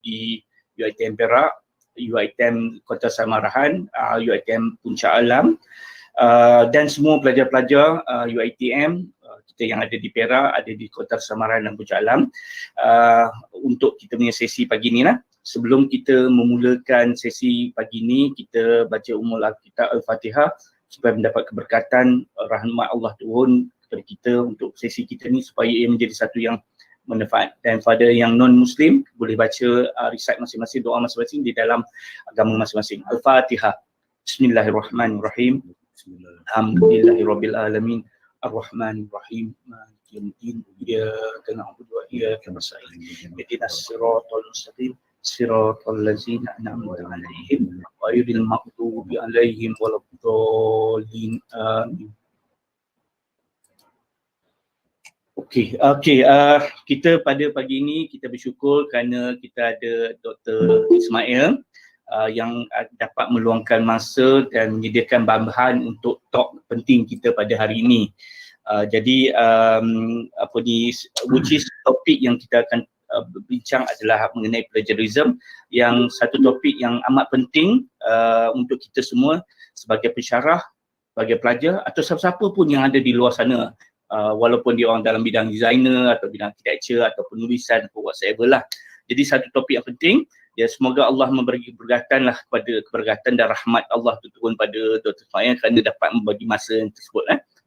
di UiTM Perak, UiTM Kota Samarahan, UiTM Puncak Alam, dan semua pelajar-pelajar UiTM kita yang ada di Perak, ada di Kota Samarahan dan Puncak Alam, untuk kita punya sesi pagi ni lah. Sebelum kita memulakan sesi pagi ni, kita baca Ummul Kitab Al-Fatihah supaya mendapat keberkatan, rahmat Allah turun kepada kita untuk sesi kita ni supaya ia menjadi satu yang manfaat. Dan pada yang non-Muslim boleh baca recite masing-masing, doa masing-masing di dalam agama masing-masing. Al-Fatihah. Bismillahirrahmanirrahim. Alhamdulillahirabbil alamin. Ar-Rahmanir-Rahim. Maliki yaumiddin. Iyyaka na'budu wa iyyaka nasta'in. Ihdinas siratal mustaqim. Siratal ladzina an'amta 'alaihim ghairil maghdubi 'alaihim waladdallin. Amin. Okey, kita pada pagi ini kita bersyukur kerana kita ada Dr. Ismail yang dapat meluangkan masa dan menyediakan bahan untuk talk penting kita pada hari ini. Jadi which is topik yang kita akan berbincang adalah mengenai plagiarism, yang satu topik yang amat penting untuk kita semua sebagai pensyarah, sebagai pelajar atau siapa-siapa pun yang ada di luar sana, walaupun dia orang dalam bidang designer atau bidang architecture atau penulisan atau whatsoever lah. Jadi satu topik yang penting, ya semoga Allah memberi keberkatan lah keberkatan dan rahmat Allah turun pada Dr. Ismail kerana dapat membagi masa tersebut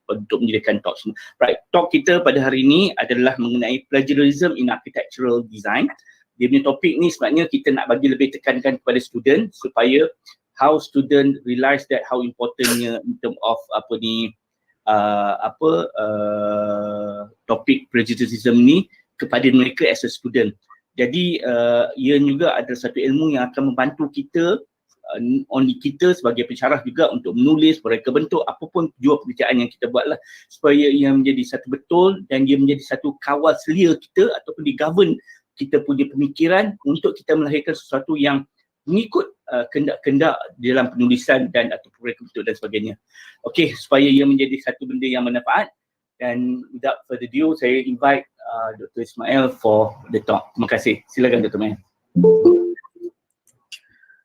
untuk menyediakan talk semua. Right, talk kita pada hari ini adalah mengenai plagiarism in architectural design. Dia punya topik ni sebenarnya kita nak bagi lebih tekankan kepada student supaya how student realize that how importantnya in term of topik plagiarism ni kepada mereka as a student. Jadi ia juga adalah satu ilmu yang akan membantu kita, only kita sebagai pensyarah juga untuk menulis, mereka bentuk apapun tujuan pekerjaan yang kita buat lah, supaya ia menjadi satu betul dan dia menjadi satu kawal selia kita ataupun di-govern kita punya pemikiran untuk kita melahirkan sesuatu yang mengikut kendak-kendak dalam penulisan dan atau mereka bentuk dan sebagainya. Okey, supaya ia menjadi satu benda yang bermanfaat. Dan without further ado, saya invite Dr. Ismail for the talk. Terima kasih. Silakan Dr. Ismail.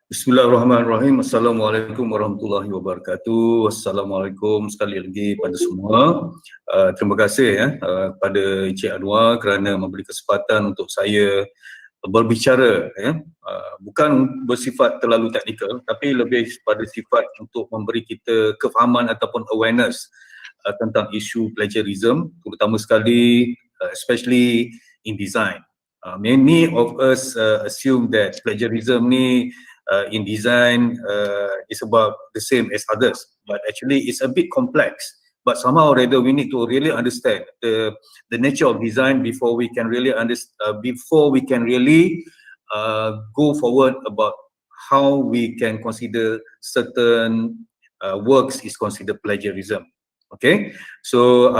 Bismillahirrahmanirrahim. Assalamualaikum warahmatullahi wabarakatuh. Assalamualaikum sekali lagi pada semua. Terima kasih pada Encik Anwar kerana memberi kesempatan untuk saya berbicara, bukan bersifat terlalu teknikal tapi lebih pada sifat untuk memberi kita kefahaman ataupun awareness tentang isu plagiarism, terutama sekali especially in design. Many of us assume that plagiarism ni in design is about the same as others, but actually it's a bit complex. But somehow or rather we need to really understand the nature of design before we can really go forward about how we can consider certain works is considered plagiarism. Okay, so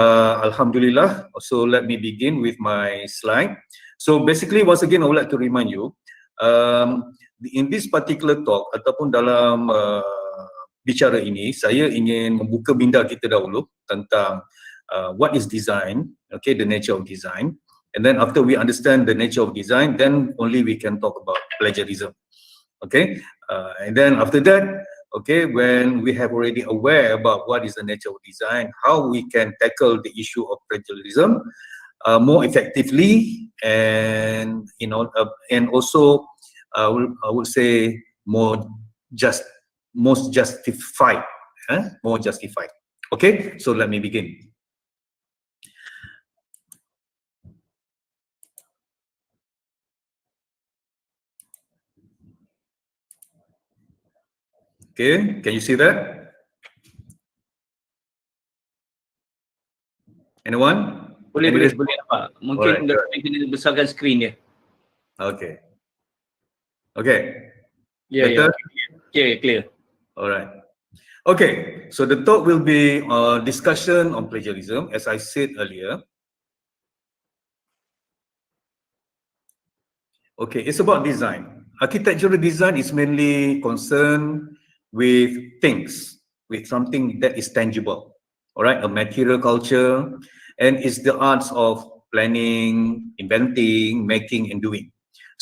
Alhamdulillah. So let me begin with my slide. So basically, once again, I would like to remind you, in this particular talk ataupun dalam bicara ini, saya ingin membuka minda kita dahulu tentang what is design, okay, the nature of design, and then after we understand the nature of design, then only we can talk about plagiarism. Okay, and then after that, okay, when we have already aware about what is the nature of design, how we can tackle the issue of plagiarism more effectively, and and also I would say most justified, more justified. Okay, so let me begin. Okay, can you see that? Anyone? Boleh nampak. Mungkin kena besarkan skrin dia. Okay. Okay. Yeah. Okay, clear. Alright. Okay, so the talk will be discussion on plagiarism, as I said earlier. Okay, it's about design. Architectural design is mainly concerned with things, with something that is tangible, all right, a material culture, and it's the arts of planning, inventing, making, and doing.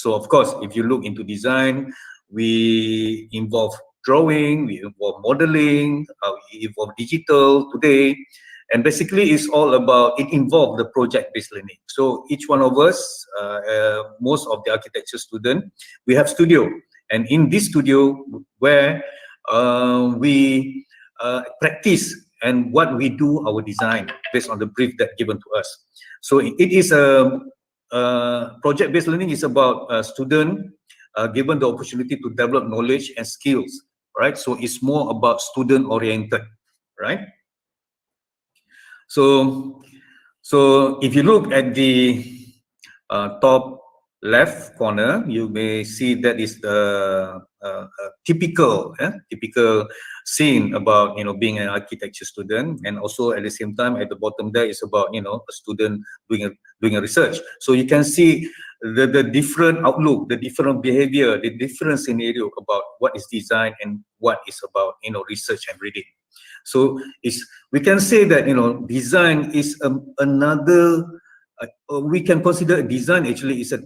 So of course, if you look into design, we involve drawing, we involve modeling, we involve digital today, and basically it's all about, it involves the project-based learning. So each one of us, most of the architecture student, we have studio, and in this studio where we practice and what we do our design based on the brief that given to us. So it is a project-based learning is about a student given the opportunity to develop knowledge and skills, right? So it's more about student-oriented, right? So if you look at the top left corner, you may see that is the typical scene about, you know, being an architecture student, and also at the same time at the bottom there is about, you know, a student doing a research. So you can see the different outlook, the different behavior, the different scenario about what is design and what is about, you know, research and reading. So we can say that, you know, design is another. We can consider design actually is a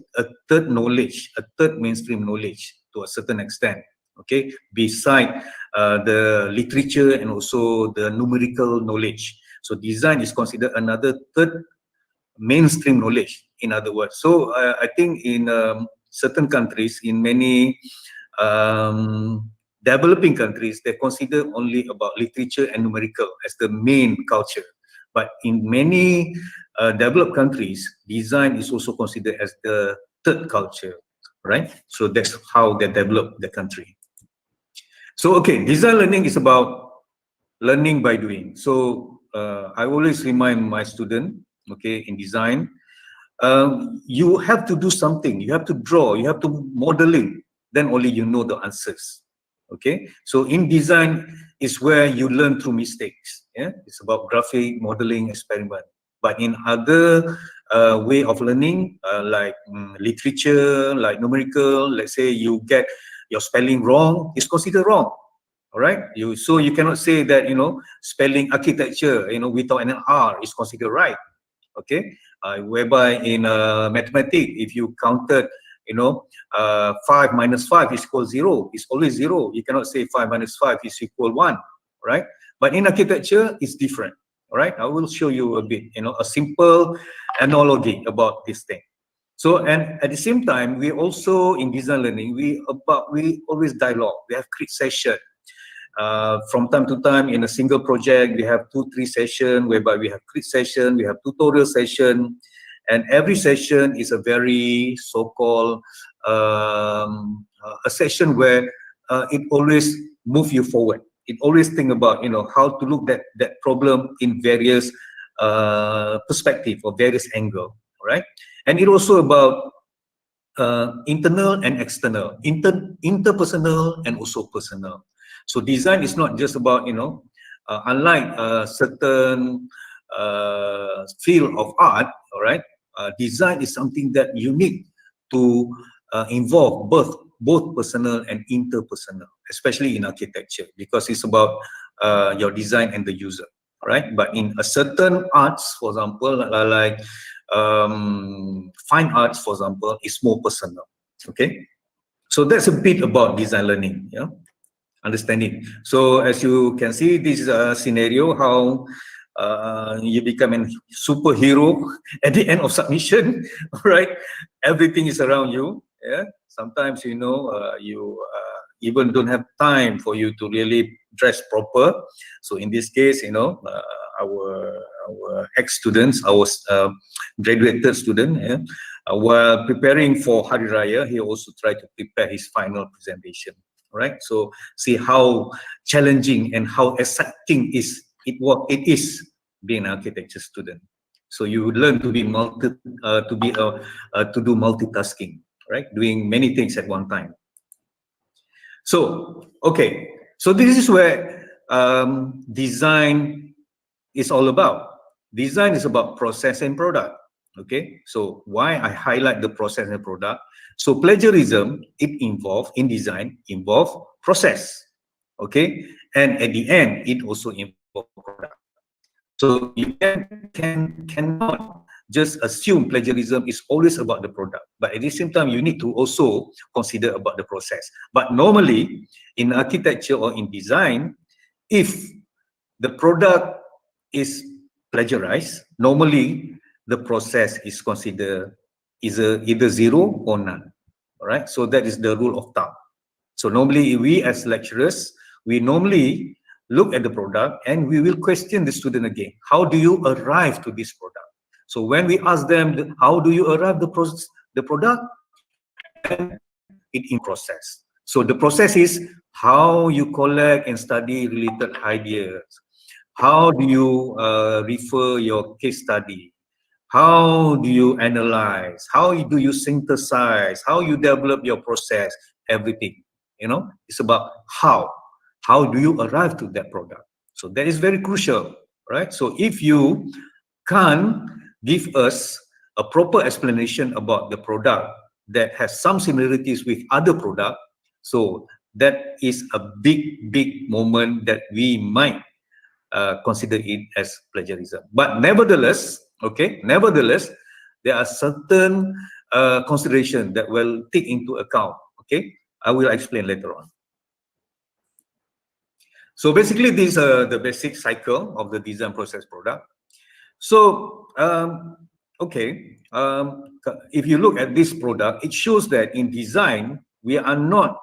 third knowledge, a third mainstream knowledge to a certain extent. Okay, beside the literature and also the numerical knowledge. So design is considered another third mainstream knowledge, in other words. So I think in certain countries, in many developing countries, they consider only about literature and numerical as the main culture. But in many developed countries, design is also considered as the third culture, right? So that's how they develop the country. So, okay, design learning is about learning by doing. So I always remind my student, okay, in design, you have to do something, you have to draw, you have to modeling, then only you know the answers. Okay, so in design is where you learn through mistakes. Yeah, it's about graphic modeling, experiment. But in other way of learning, like literature, like numerical, let's say you get your spelling wrong, it's considered wrong. All right, so you cannot say that, you know, spelling architecture, you know, without an R is considered right. Okay, whereby in mathematics, if you counted, you know, 5 minus 5 is equal 0, it's always 0. You cannot say 5 minus 5 is equal 1, right? But in architecture, it's different. All right, I will show you a bit, you know, a simple analogy about this thing. So, and at the same time, we also in design learning, we always dialogue. We have crit session. From time to time in a single project, we have 2-3 sessions whereby we have crit session, we have tutorial session, and every session is a very so-called a session where it always move you forward. It always think about, you know, how to look at that problem in various perspective or various angle, right? And it also about internal and external, interpersonal and also personal. So design is not just about, you know, unlike a certain field of art, all right, design is something that you need to involve both personal and interpersonal, especially in architecture, because it's about your design and the user, right? But in a certain arts, for example, like fine arts, for example, is more personal. Okay, so that's a bit about design learning, yeah, understanding. So as you can see, this is a scenario how you become a superhero at the end of submission, right? Everything is around you. Yeah, sometimes, you know, you even don't have time for you to really dress proper. So in this case, you know, our ex-students, our graduated student, yeah, while preparing for Hari Raya, he also tried to prepare his final presentation. Right, so see how challenging and how exciting it is being an architecture student. So you learn to be to do multitasking, right, doing many things at one time. So okay, so this is where design is all about. Design is about process and product. Okay, so why I highlight the process and product? So plagiarism, it in design involve process. Okay, and at the end, it also involves product. So you cannot just assume plagiarism is always about the product, but at the same time you need to also consider about the process. But normally in architecture or in design, if the product is plagiarized, normally the process is considered either zero or none. All right, so that is the rule of thumb. So normally we as lecturers, we normally look at the product and we will question the student again. How do you arrive to this product? So when we ask them, how do you arrive the product? And it in process. So the process is how you collect and study related ideas. How do you refer your case study? How do you analyze? How do you synthesize? How you develop your process? Everything, you know, it's about how do you arrive to that product. So that is very crucial, right? So if you can't give us a proper explanation about the product that has some similarities with other product, so that is a big moment that we might consider it as plagiarism. But nevertheless, okay, nevertheless, there are certain considerations that will take into account. Okay, I will explain later on. So basically, this is the basic cycle of the design process product. So, okay, if you look at this product, it shows that in design, we are not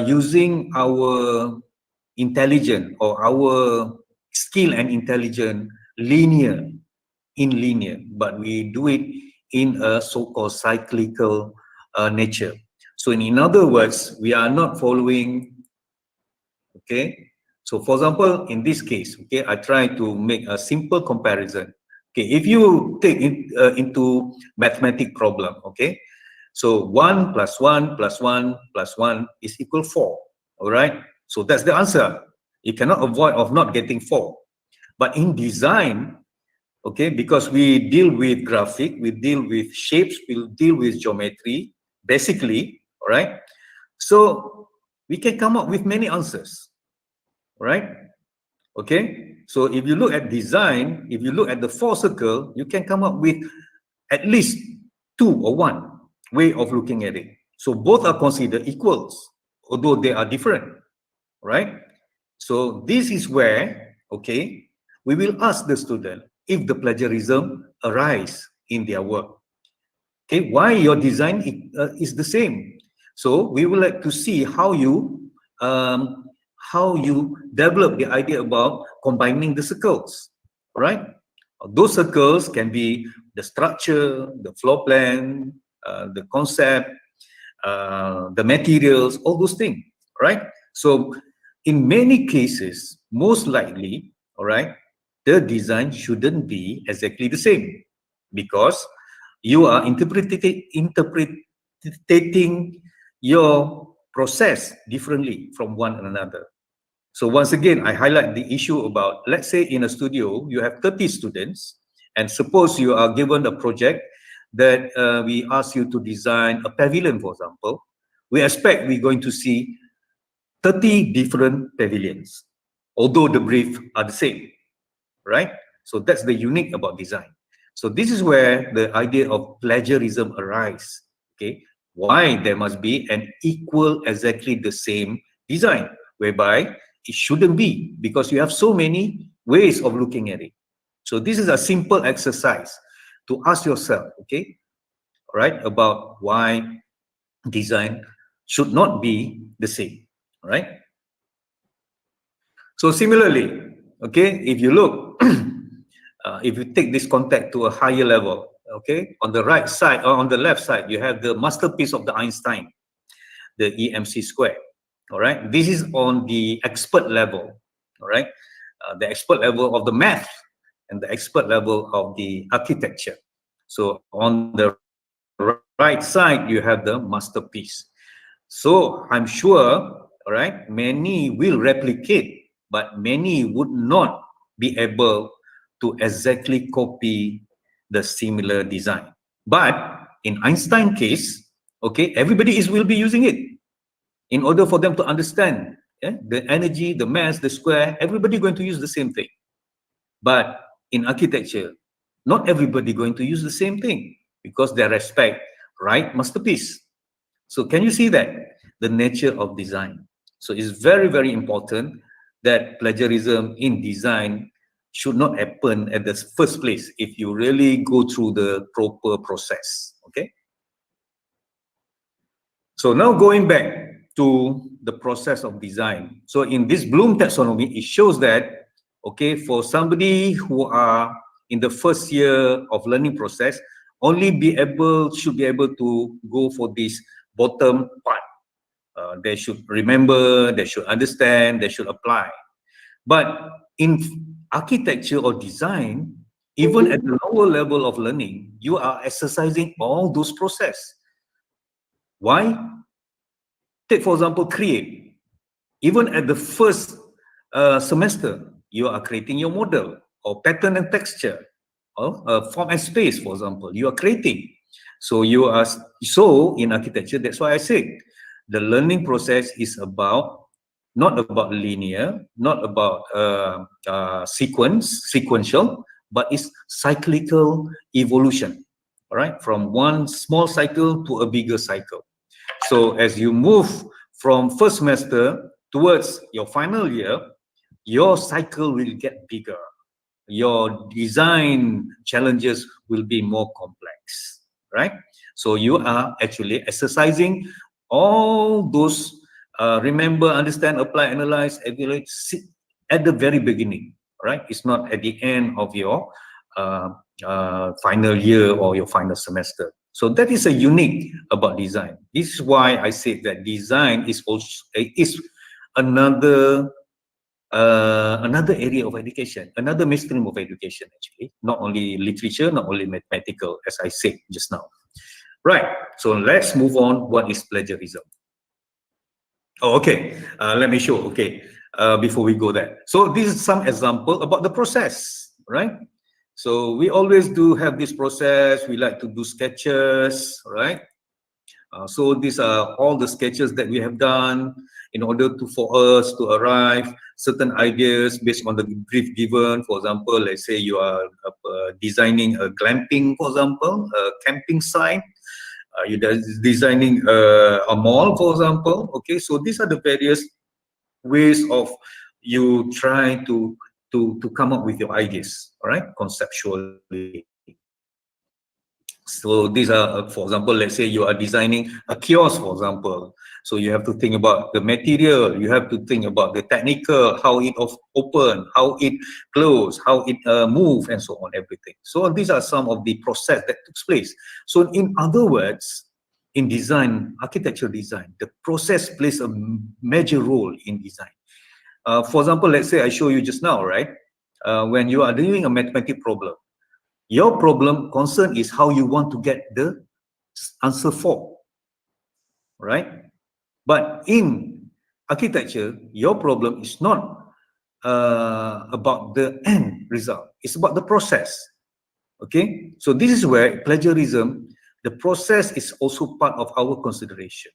using our intelligence or our skill and intelligence in linear, but we do it in a so-called cyclical nature. So in other words, we are not following. Okay, so for example, in this case, okay, I try to make a simple comparison. Okay, if you take it into mathematic problem, okay, so 1 plus 1 plus 1 plus 1 is equal 4. All right, so that's the answer. You cannot avoid of not getting 4. But in design, okay, because we deal with graphic, we deal with shapes, we deal with geometry, basically, all right, so we can come up with many answers. Right? Okay, so if you look at design, if you look at the 4 circle, you can come up with at least 2 or 1 way of looking at it. So both are considered equals, although they are different, right? So this is where, okay, we will ask the student if the plagiarism arise in their work. Okay, why your design is the same. So we would like to see how you develop the idea about combining the circles, right? Those circles can be the structure, the floor plan, the concept, the materials, all those things, right? So in many cases, most likely, all right, the design shouldn't be exactly the same because you are interpreting your process differently from one another. So once again, I highlight the issue about, let's say in a studio, you have 30 students, and suppose you are given a project that we ask you to design a pavilion, for example. We expect we're going to see 30 different pavilions, although the brief are the same, right? So that's the unique about design. So this is where the idea of plagiarism arises, okay? Why there must be an equal, exactly the same design, whereby it shouldn't be, because you have so many ways of looking at it. So this is a simple exercise to ask yourself, okay, right, about why design should not be the same, right? So similarly, okay, if you look, if you take this context to a higher level, okay, on the right side or on the left side, you have the masterpiece of the Einstein, the EMC square. All right, this is on the expert level. All right, the expert level of the math and the expert level of the architecture. So on the right side, you have the masterpiece. So I'm sure, all right, many will replicate, but many would not be able to exactly copy the similar design. But in Einstein case, okay, everybody will be using it. In order for them to understand the energy, the mass, the square, everybody going to use the same thing. But in architecture, not everybody going to use the same thing because they respect right masterpiece. So can you see that? The nature of design. So it's very, very important that plagiarism in design should not happen at the first place if you really go through the proper process, okay? So now going back to the process of design. So in this Bloom taxonomy, it shows that, okay, for somebody who are in the first year of learning process, should be able to go for this bottom part. They should remember, they should understand, they should apply. But in architecture or design, even at the lower level of learning, you are exercising all those process. Why? Take, for example, create. Even at the first semester, you are creating your model or pattern and texture or form and space, for example, you are creating. So you are, so in architecture, that's why I said, the learning process is not about linear, not about sequential, but it's cyclical evolution, all right? From one small cycle to a bigger cycle. So as you move from first semester towards your final year, your cycle will get bigger. Your design challenges will be more complex, right? So you are actually exercising all those remember, understand, apply, analyze, evaluate at the very beginning, right? It's not at the end of your final year or your final semester. So that is a unique about design. This is why I said that design is also another area of education, another mainstream of education actually, not only literature, not only mathematical, as I said just now. Right, so let's move on. What is plagiarism? Oh, okay, let me show, okay, before we go there. So this is some example about the process, right? So we always do have this process, we like to do sketches, right? So these are all the sketches that we have done in order for us to arrive certain ideas based on the brief given. For example, let's say you are designing a glamping, for example, a camping site. You're designing a mall, for example. Okay, so these are the various ways of you try to come up with your ideas, all right, conceptually. So these are, for example, let's say you are designing a kiosk, for example. So you have to think about the material, you have to think about the technical, how it open, how it close, how it move, and so on, everything. So these are some of the process that took place. So in other words, in design, architectural design, the process plays a major role in design. For example, let's say I show you just now, right? When you are doing a mathematical problem, your problem concern is how you want to get the answer for, right? But in architecture, your problem is not about the end result. It's about the process, okay? So this is where plagiarism, the process is also part of our consideration.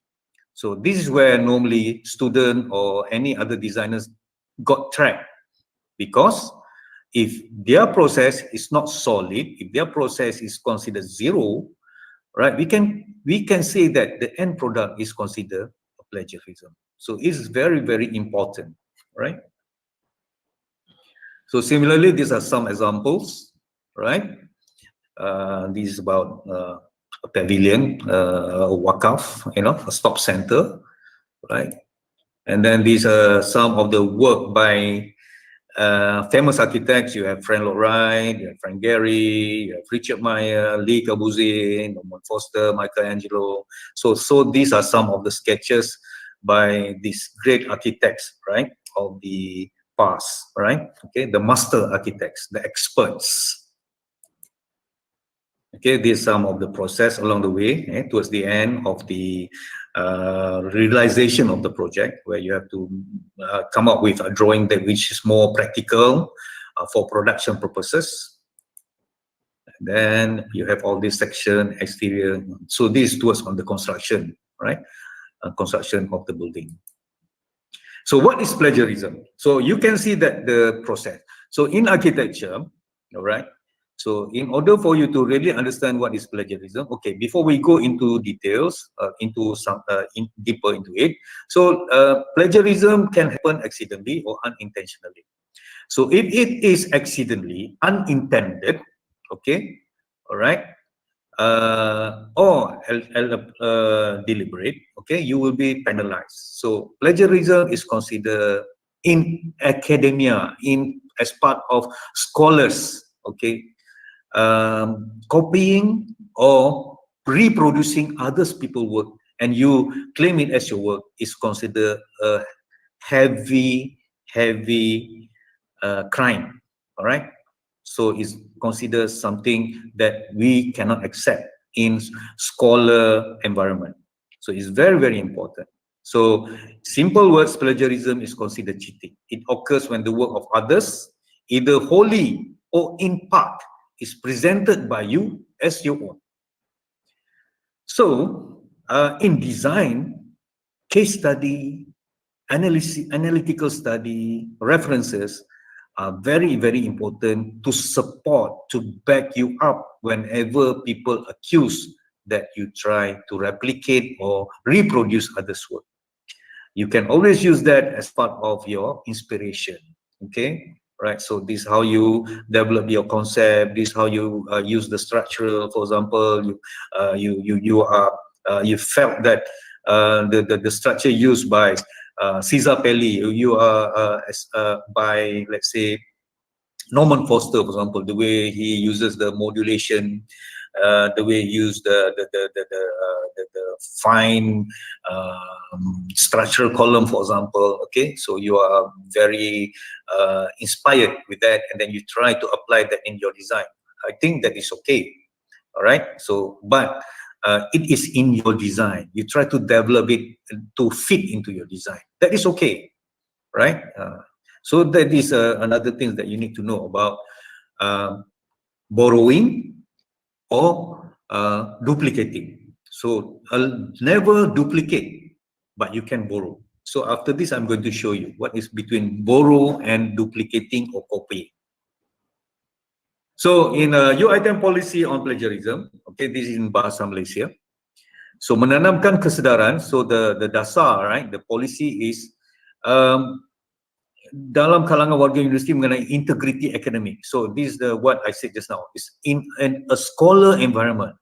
So this is where normally student or any other designers got trapped, because if their process is not solid, if their process is considered zero, right, we can say that the end product is considered a plagiarism. So it's very, very important, right? So similarly, these are some examples, right? This is about a pavilion, a wakaf, a stop center, right? And then these are some of the work by famous architects. You have Frank Lloyd Wright, you have Frank Gehry, you have Richard Meyer, Le Corbusier, Norman Foster, Michelangelo. So these are some of the sketches by these great architects, right, of the past, right? Okay, the master architects, the experts. Okay, these are some of the process along the way, towards the end of the realization of the project, where you have to come up with a drawing that which is more practical for production purposes. And then you have all this section, exterior. So this is towards on the construction, right? Construction of the building. So what is plagiarism? So you can see that the process. So in architecture, all right, So in order for you to really understand what is plagiarism, okay, before we go into details, deeper into it, so plagiarism can happen accidentally or unintentionally. So if it is accidentally, unintended, okay, all right, or deliberate, okay, you will be penalized. So plagiarism is considered in academia, as part of scholars, okay, copying or reproducing others people's work and you claim it as your work is considered a heavy crime. All right, so it's considered something that we cannot accept in scholar environment. So it's very important. So simple words, plagiarism is considered cheating. It occurs when the work of others, either wholly or in part, is presented by you as your own. So in design, case study, analytical study, references are very important to support, to back you up whenever people accuse that you try to replicate or reproduce others' work. You can always use that as part of your inspiration, okay? Right, so this is how you develop your concept. This is how you use the structural. For example, you felt that the structure used by Caesar Pelli, you are by, let's say, Norman Foster, for example, the way he uses the modulation, the way he used the fine structural column, for example. Okay, so you are very inspired with that, and then you try to apply that in your design. I think that is okay. All right. So, but it is in your design. You try to develop it to fit into your design. That is okay, right? So that is another thing that you need to know about borrowing or duplicating. So never duplicate, but you can borrow. So after this, I'm going to show you what is between borrow and duplicating or copying. So in UiTM policy on plagiarism, okay, this is in Bahasa Malaysia. So menanamkan kesedaran, so the dasar, right, the policy is dalam kalangan warga universiti mengenai integrity academic. So this is what I said just now. It's in a scholar environment,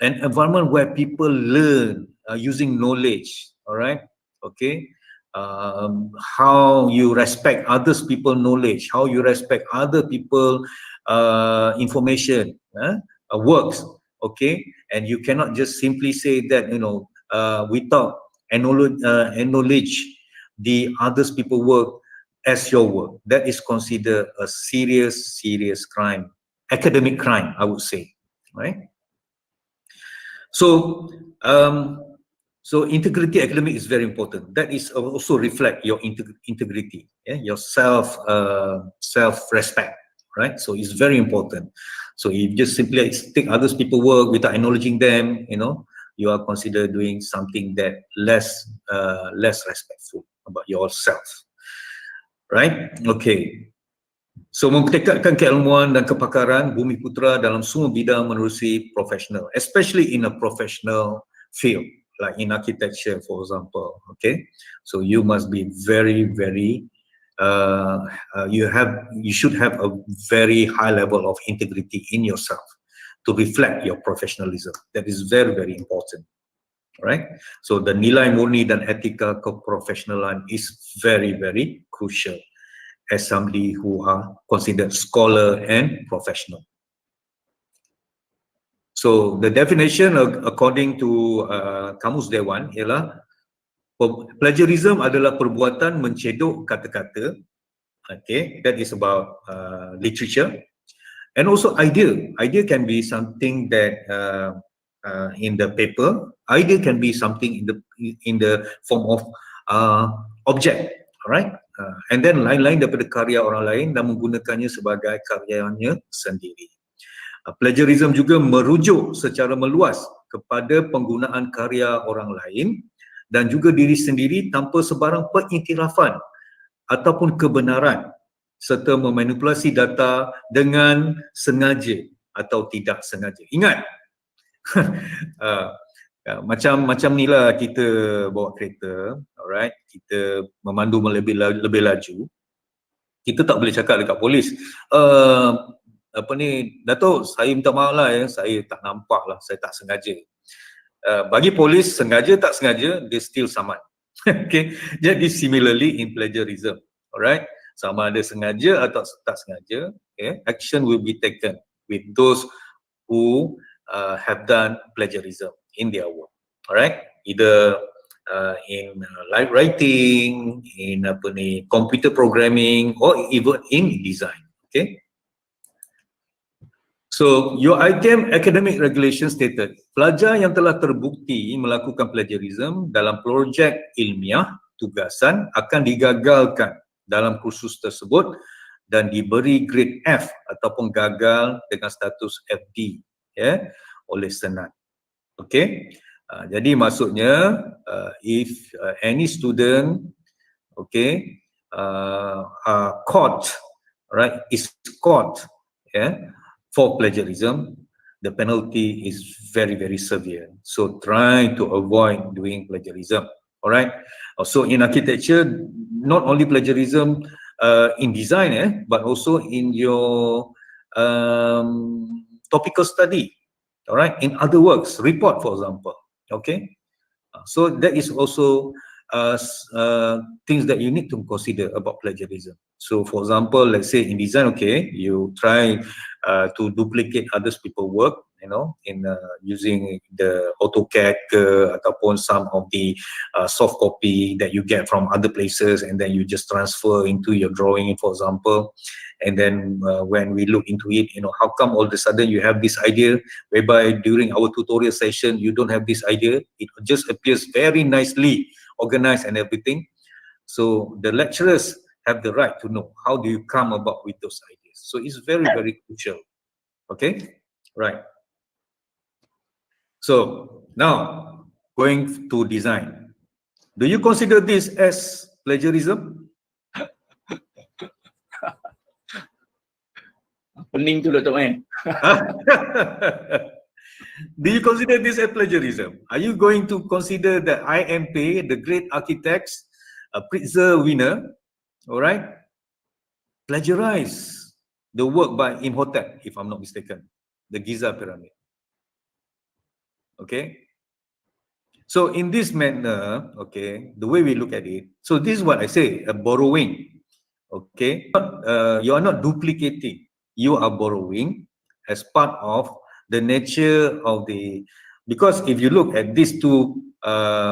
an environment where people learn using knowledge. All right, okay. How you respect others people knowledge, how you respect other people information, works, okay. And you cannot just simply say that, you know, without acknowledge the others people work as your work. That is considered a serious crime, academic crime, I would say, right? So so integrity academic is very important. That is also reflect your integrity, yeah? Your self-respect, right? So it's very important. So if you just simply take others people work without acknowledging them, you know, you are considered doing something that less respectful about yourself, right? Okay. So mempertekadkan keilmuan dan kepakaran Bumi Putra dalam semua bidang menerusi profesional, especially in a professional field like in architecture, for example. Okay, so you must be very you should have a very high level of integrity in yourself to reflect your professionalism. That is very important, right? So the nilai murni dan etika keprofesionalan is very crucial as somebody who are considered scholar and professional. So the definition according to Kamus Dewan ialah plagiarism adalah perbuatan mencedok kata-kata. Okay, that is about literature. And also idea can be something that in the paper. Idea can be something in the form of object, right? And then lain-lain daripada karya orang lain dan menggunakannya sebagai karyanya sendiri. Plagiarism juga merujuk secara meluas kepada penggunaan karya orang lain dan juga diri sendiri tanpa sebarang pengiktirafan ataupun kebenaran serta memanipulasi data dengan sengaja atau tidak sengaja. Ingat, macam ni lah kita bawa kereta, alright, kita memandu lebih laju, kita tak boleh cakap dekat polis, apa ni, Datuk, saya minta maaf lah ya, saya tak nampak lah, saya tak sengaja. Bagi polis, sengaja tak sengaja, dia still saman. Okay, jadi similarly in plagiarism, alright, sama ada sengaja atau tak sengaja, okay, action will be taken with those who have done plagiarism in their work, alright, either in live writing, in computer programming, or even in design. Okay. So, UiTM academic regulation stated, pelajar yang telah terbukti melakukan plagiarism dalam projek ilmiah tugasan akan digagalkan dalam kursus tersebut dan diberi grade F ataupun gagal dengan status FD, ya, oleh Senat. Okay. Jadi maksudnya, if any student, okay, caught, right, is caught, yeah, for plagiarism, the penalty is very, very severe. So try to avoid doing plagiarism. All right. Also in architecture, not only plagiarism in design, but also in your topical study. All right. In other works, report, for example. Okay. So that is also things that you need to consider about plagiarism. So for example, let's say in design, okay, you try to duplicate others people's work, you know, in using the AutoCAD ataupun some of the soft copy that you get from other places, and then you just transfer into your drawing, for example. And then when we look into it, you know, how come all of a sudden you have this idea, whereby during our tutorial session you don't have this idea, it just appears very nicely organized and everything. So the lecturers have the right to know how do you come about with those ideas. So it's very, very crucial. Okay, right. So now going to design, do you consider this as plagiarism? Pening tu Datuk Man. Do you consider this as plagiarism? Are you going to consider that IMP, the great architects, a Pritzker winner, all right, plagiarize the work by Imhotep, if I'm not mistaken, the Giza pyramid? Okay. So in this manner, okay, the way we look at it, so this is what I say, a borrowing. Okay, you are not duplicating, you are borrowing as part of the nature of the, because if you look at these two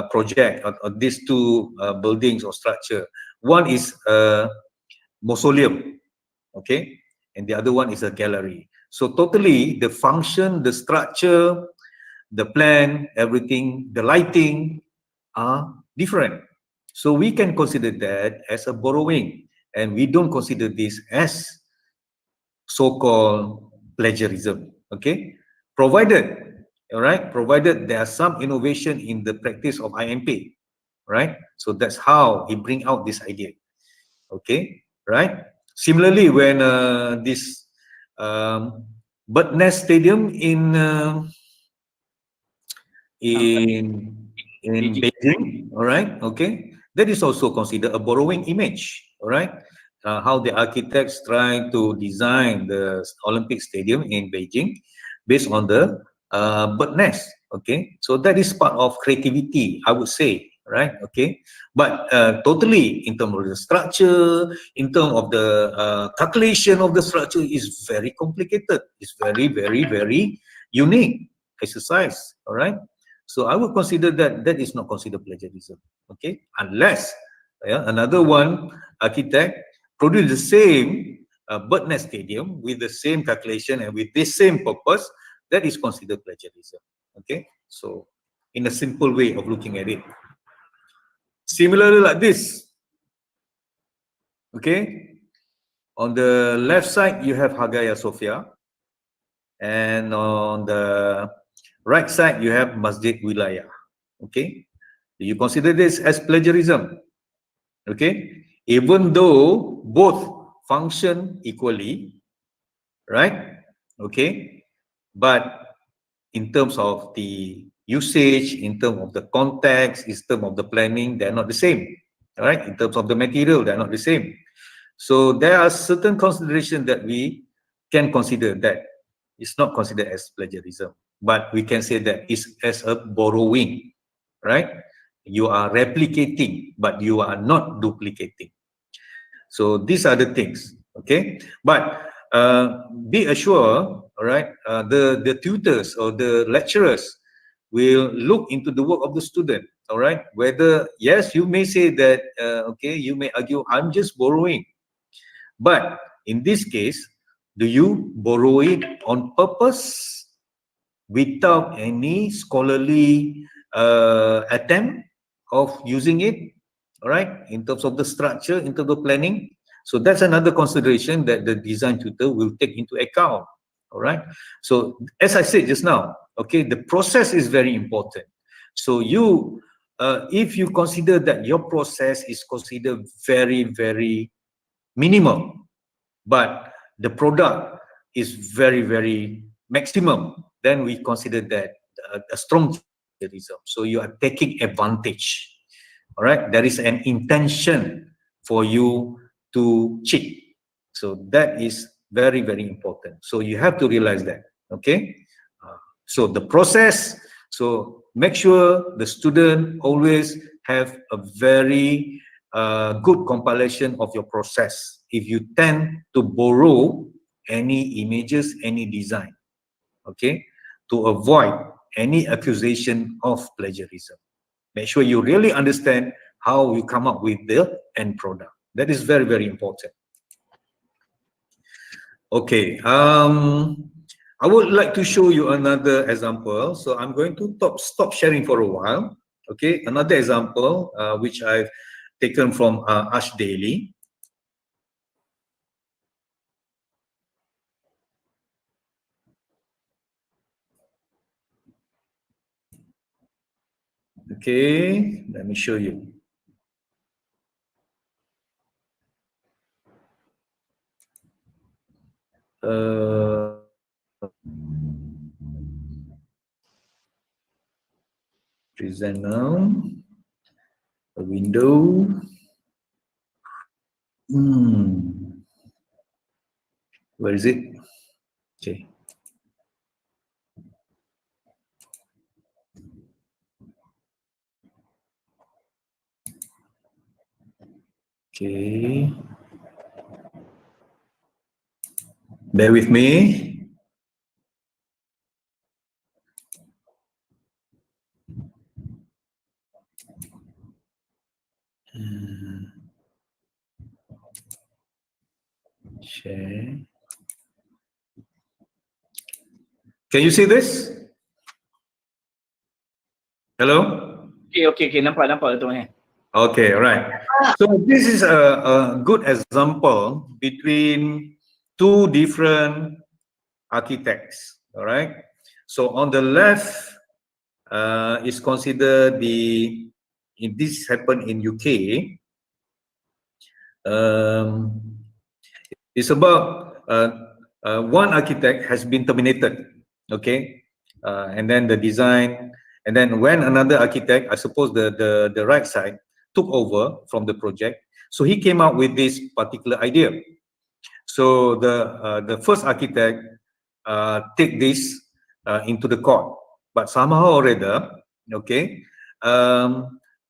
projects or these two buildings or structure, one is a mausoleum, okay, and the other one is a gallery. So totally the function, the structure, the plan, everything, the lighting are different. So we can consider that as a borrowing, and we don't consider this as so-called plagiarism. Okay, provided, all right, provided there are some innovation in the practice of IMP, right? So that's how he bring out this idea. Okay, right? Similarly, when this bird nest stadium in Beijing, all right, okay, that is also considered a borrowing image, all right? How the architects try to design the Olympic Stadium in Beijing based on the bird nest, okay? So that is part of creativity, I would say, right? Okay, but totally in terms of the structure, in terms of the calculation of the structure is very complicated. It's very, very, very unique exercise, all right? So I would consider that that is not considered plagiarism, okay? Unless another one architect produce the same bird nest stadium with the same calculation and with this same purpose, that is considered plagiarism, okay? So in a simple way of looking at it. Similarly like this, okay? On the left side, you have Hagia Sophia, and on the right side, you have Masjid Wilayah, okay? Do you consider this as plagiarism? Okay, even though both function equally, right? Okay, but in terms of the usage, in terms of the context, in terms of the planning, they're not the same, all right? In terms of the material, they're not the same. So there are certain considerations that we can consider that it's not considered as plagiarism, but we can say that it's as a borrowing, right? You are replicating, but you are not duplicating. So these are the things, okay? But be assured, all right, the tutors or the lecturers will look into the work of the student, all right? Whether, yes, you may say that, okay, you may argue, I'm just borrowing. But in this case, do you borrow it on purpose without any scholarly attempt of using it, all right, in terms of the structure, in terms of planning? So that's another consideration that the design tutor will take into account, all right? So as I said just now, okay, the process is very important. So you, if you consider that your process is considered very, very minimal, but the product is very, very maximum, then we consider that a strong plagiarism. So you are taking advantage, all right? There is an intention for you to cheat. So that is very, very important. So you have to realize that, okay? So the process, so make sure the student always have a very good compilation of your process. If you tend to borrow any images, any design, okay, to avoid any accusation of plagiarism. Make sure you really understand how you come up with the end product. That is very, very important. Okay, I would like to show you another example. So I'm going to stop sharing for a while. Okay, another example which I've taken from Ash Daily. Okay, let me show you. Present now. A window. Where is it? Okay. Okay. Bear with me. Share. Can you see this? Hello? Okay, nampak tuan. Okay, right. So this is a good example between two different architects, all right? So on the left is considered this happened in UK. It's about one architect has been terminated, okay? And then the design, and then when another architect, I suppose the right side, took over from the project, so he came out with this particular idea. So the first architect take this into the court, but somehow or other, okay,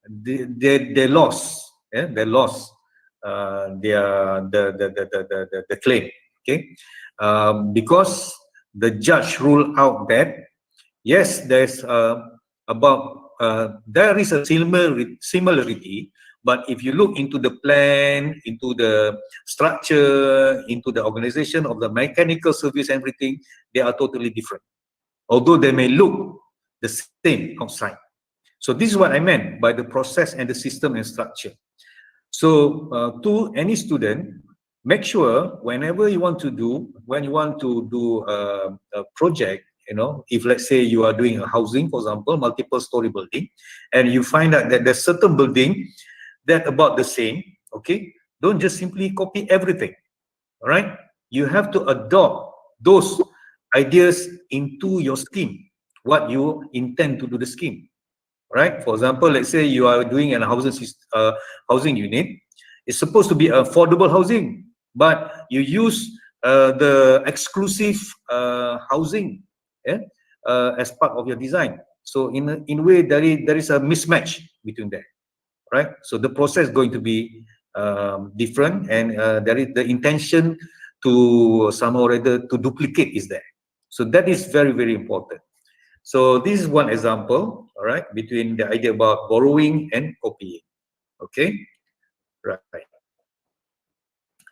they lost, they lost the claim, okay, because the judge ruled out that yes, there's there is a similarity, but if you look into the plan, into the structure, into the organization of the mechanical service, everything, they are totally different, although they may look the same outside. So this is what I meant by the process and the system and structure. So to any student, make sure whenever you want to do, when you want to do a project, you know, if let's say you are doing a housing, for example, multiple story building, and you find out that there's certain building that about the same, okay, don't just simply copy everything. all right? You have to adopt those ideas into your scheme, what you intend to do the scheme, right? For example, let's say you are doing an housing unit. It's supposed to be affordable housing, but you use the exclusive housing, yeah, as part of your design. So in a way, there is a mismatch between that, right? So the process is going to be different, and there is the intention to somehow or other to duplicate is there. So that is very, very important. So this is one example, all right, between the idea about borrowing and copying. Okay, right.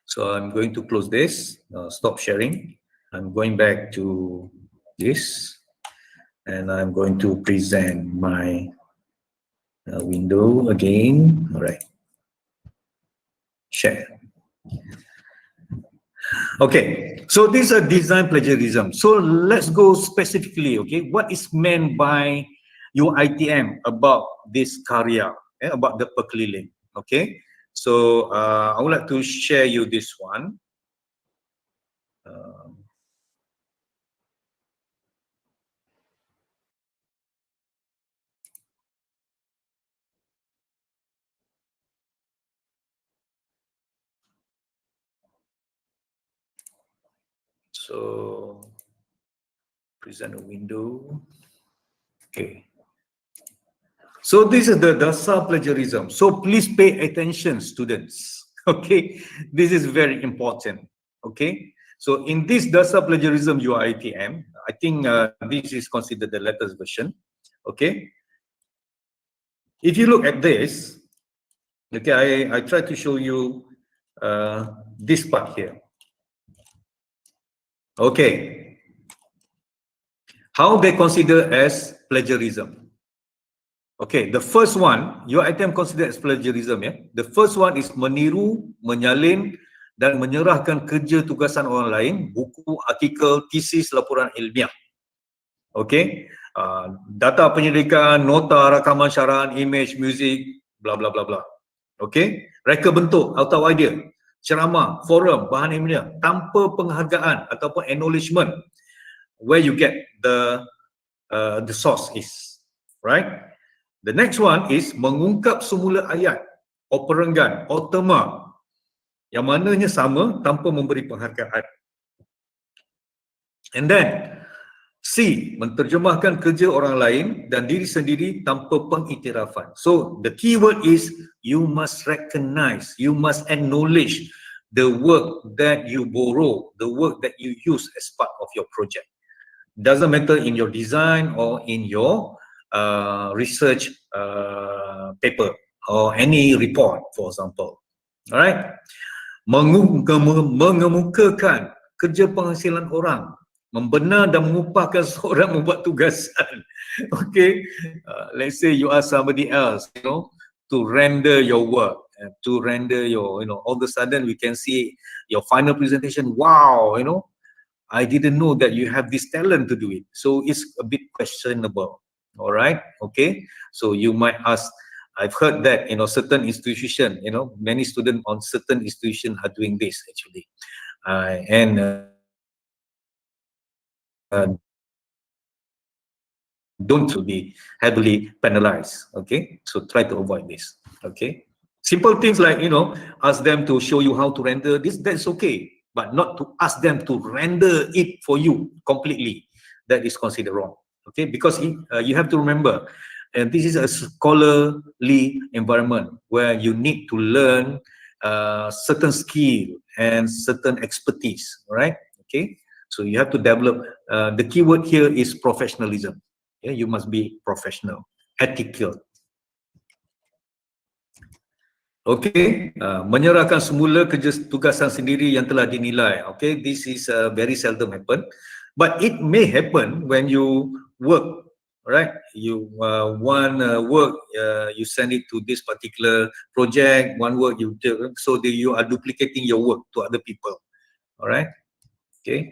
So I'm going to close this, stop sharing. I'm going back to this, and I'm going to present my window again. All right, share. Okay, so this is a design plagiarism. So let's go specifically, okay, what is meant by UiTM about this karya, about the pekeliling, okay? So I would like to share you this one. So present a window. Okay. So this is the dasar plagiarism. So please pay attention, students. Okay, this is very important. Okay, so in this dasar plagiarism UiTM, I think this is considered the latest version. Okay, if you look at this, okay, I try to show you this part here. Okay, how they consider as plagiarism. Okay, the first one, UiTM consider as plagiarism, ya. The first one is meniru, menyalin dan menyerahkan kerja tugasan orang lain, buku, artikel, tesis, laporan ilmiah. Okay, data penyelidikan, nota, rakaman syarahan, image, music, bla bla bla bla. Okay, reka bentuk atau idea, ceramah, forum, bahan ilmiah tanpa penghargaan ataupun acknowledgement where you get the source is, right? The next one is mengungkap semula ayat, operenggan, otema yang mananya sama tanpa memberi penghargaan. And then C, menterjemahkan kerja orang lain dan diri sendiri tanpa pengiktirafan. So the key word is you must recognize, you must acknowledge the work that you borrow, the work that you use as part of your project. Doesn't matter in your design or in your research paper or any report, for example. Alright, mengemukakan kerja penghasilan orang, membenar dan mengupahkan seorang membuat tugasan. Okay, let's say you ask somebody else, you know, to render your work, to render your, you know, all of a sudden we can see your final presentation. Wow, you know, I didn't know that you have this talent to do it. So it's a bit questionable. All right, okay. So you might ask, I've heard that, you know, certain institution, you know, many students on certain institution are doing this actually. Don't to be heavily penalized. Okay, so try to avoid this. Okay, simple things like, you know, ask them to show you how to render this, that's okay, but not to ask them to render it for you completely. That is considered wrong. Okay, because you have to remember, and this is a scholarly environment where you need to learn certain skill and certain expertise, right? Okay, so you have to develop, the keyword here is professionalism. Yeah, you must be professional, ethical. Okay, menyerahkan semula kerja tugasan sendiri yang telah dinilai. Okay, this is very seldom happen, but it may happen when you work, right? You one work, you send it to this particular project, one work you do, so that you are duplicating your work to other people. All right, okay.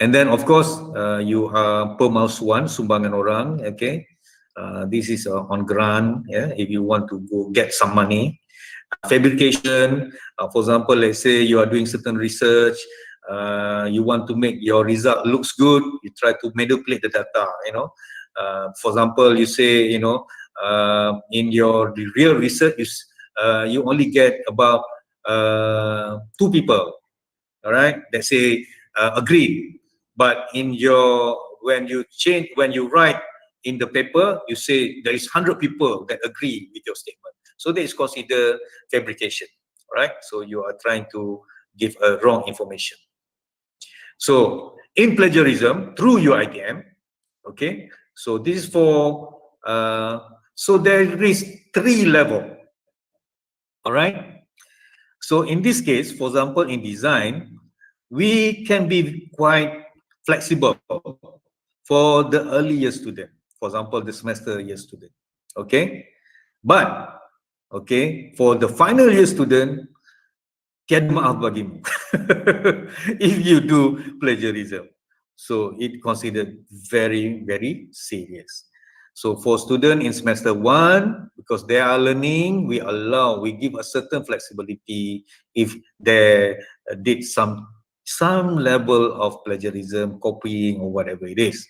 And then of course you are pemalsuan, sumbangan orang. Okay, this is on grant. Yeah, if you want to go get some money, fabrication. For example, let's say you are doing certain research, you want to make your result looks good, you try to manipulate the data, for example, you say, in your real research, you only get about 2 people, all right, let's say agree, but in your, when you write in the paper, you say there is 100 people that agree with your statement. So that is considered fabrication, right? So you are trying to give a wrong information. So in plagiarism through UiTM, okay, so this is for, so there is 3 levels, all right? So in this case, for example, in design, we can be quite flexible for the early year student, for example, the semester year student, okay? But, okay, for the final year student, tiada maaf bagimu if you do plagiarism. So it considered very, very serious. So for students in semester 1, because they are learning, we give a certain flexibility if they did some level of plagiarism, copying or whatever it is.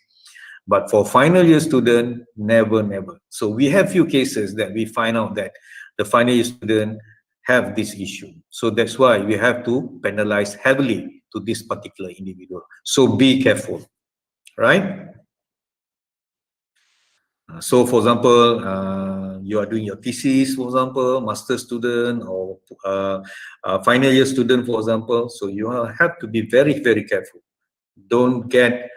But for final year student, never. So we have few cases that we find out that the final year student have this issue. So that's why we have to penalize heavily to this particular individual. So be careful, right? So for example, you are doing your thesis, for example, master student or final year student, for example. So you have to be very, very careful. Don't get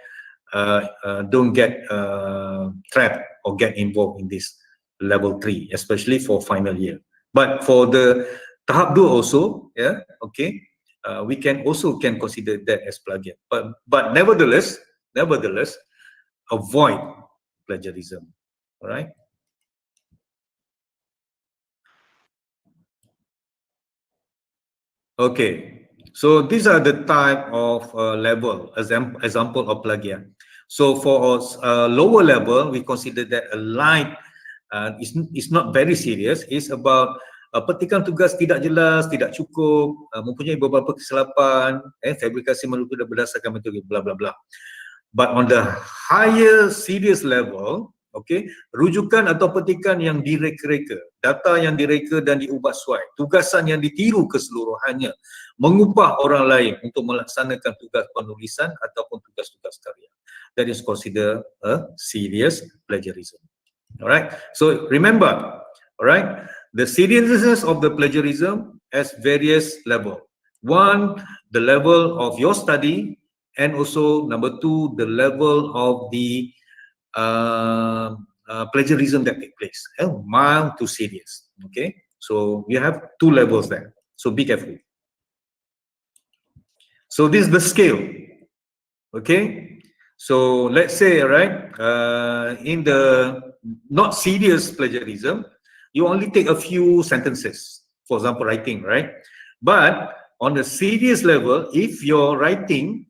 trapped or get involved in this level 3, especially for final year. But for the tahap 2 also, yeah, okay, we can consider that as plagiat. But nevertheless, avoid plagiarism. All right. Okay. So these are the type of level example of plagiat. So for lower level, we consider that a light is not very serious. It's about petikan tugas tidak jelas, tidak cukup, mempunyai beberapa kesilapan, fabrikasi menurut berdasarkan metode bla bla bla. But on the higher serious level, okay, rujukan atau petikan yang direka-reka, data yang direka dan diubah suai, tugasan yang ditiru keseluruhannya, mengubah orang lain untuk melaksanakan tugas penulisan ataupun tugas-tugas karya. That is considered a serious plagiarism. Alright, so remember, alright, the seriousness of the plagiarism has various level. One, the level of your study, and also number 2, the level of the plagiarism that take place, mild to serious. Okay, so we have 2 levels there, so be careful. So this is the scale. Okay, so let's say, right, in the not serious plagiarism, you only take a few sentences, for example, writing, right? But on the serious level, if you're writing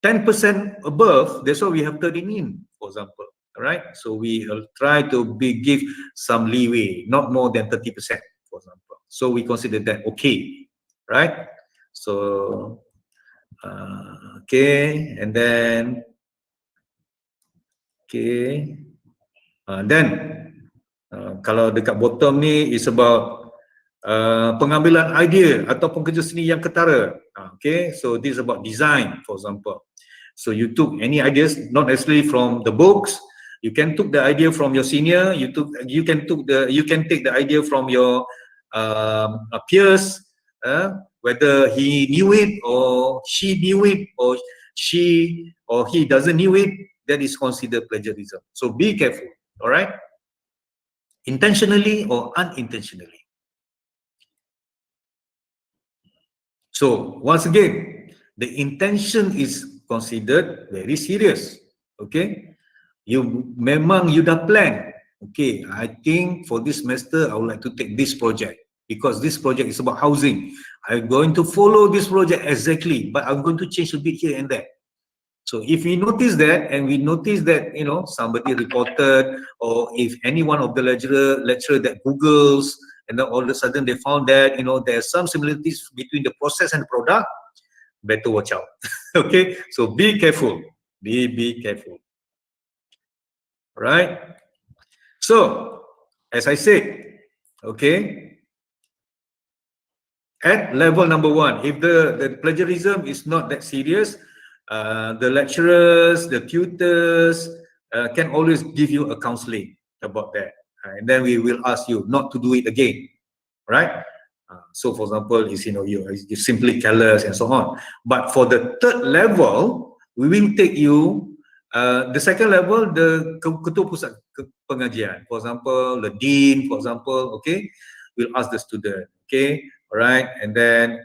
10% above, that's why we have 13 in, for example, right? So we try to give some leeway, not more than 30%, for example. So we consider that okay, right? So, okay, and then, okay, then kalau dekat bottom ni is about pengambilan idea ataupun kerja seni yang ketara. Okay, so this is about design, for example. So you took any ideas, not necessarily from the books. You can took the idea from your senior. You can take the idea from your peers, whether he knew it or she knew it or she or he doesn't knew it. That is considered plagiarism. So be careful. All right, intentionally or unintentionally. So once again, the intention is considered very serious. Okay, memang you dah plan. Okay, I think for this semester I would like to take this project because this project is about housing. I'm going to follow this project exactly, but I'm going to change a bit here and there. So if we notice that, and we notice that, you know, somebody reported, or if any one of the lecturer that Googles and then all of a sudden they found that, you know, there's some similarities between the process and product, better watch out. Okay, so be careful, be careful. Right? So, as I said, okay, at level number 1, if the plagiarism is not that serious, the lecturers, the tutors can always give you a counseling about that. And then we will ask you not to do it again, right? So for example, is, you know, you're simply careless and so on. But for the third level, we will take you, the second level, the ketua pusat pengajian, for example, the dean, for example, okay, will ask the student, okay, all right, and then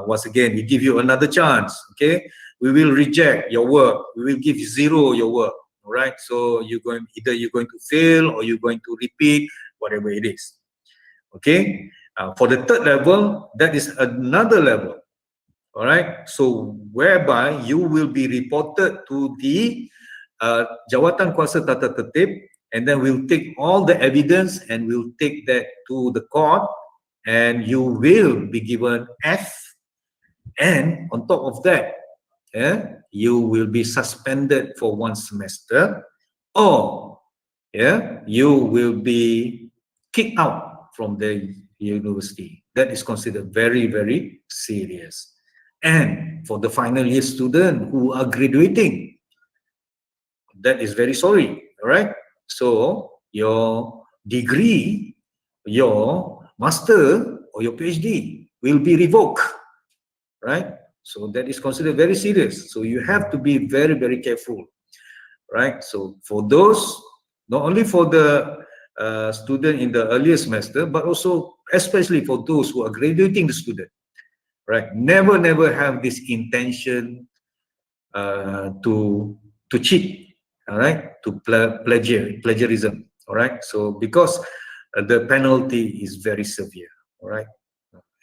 once again, we give you another chance, okay, we will reject your work, we will give 0 your work, all right, so you're going, either you're going to fail or you're going to repeat, whatever it is, okay. For the third level, that is another level, all right, so whereby you will be reported to the Jawatan Kuasa Tata Tertib, and then we'll take all the evidence and we'll take that to the court, and you will be given F, and on top of that, you will be suspended for 1 semester, or you will be kicked out from the university. That is considered very, very serious. And for the final year student who are graduating, that is very sorry, all right? So your degree, your master or your PhD will be revoked, right? So that is considered very serious. So you have to be very, very careful, right? So for those, not only for the student in the earlier semester, but also especially for those who are graduating the student, right? Never have this intention to cheat, all right, to plagiarism, all right. So because the penalty is very severe, all right.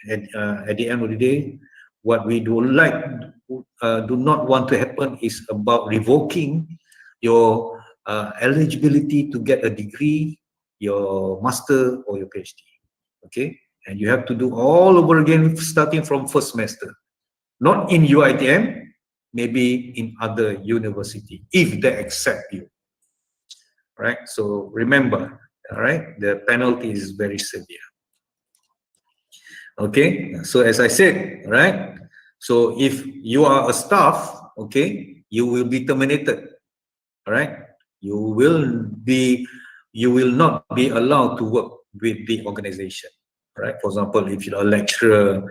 At the end of the day, what we do not want to happen is about revoking your eligibility to get a degree, your master or your PhD, okay. And you have to do all over again starting from first semester, not in UiTM, maybe in other university, if they accept you, right? So remember, all right, the penalty is very severe. Okay, so as I said, right, so if you are a staff, okay, you will be terminated, all right, you will not be allowed to work with the organization, right? For example, if a lecturer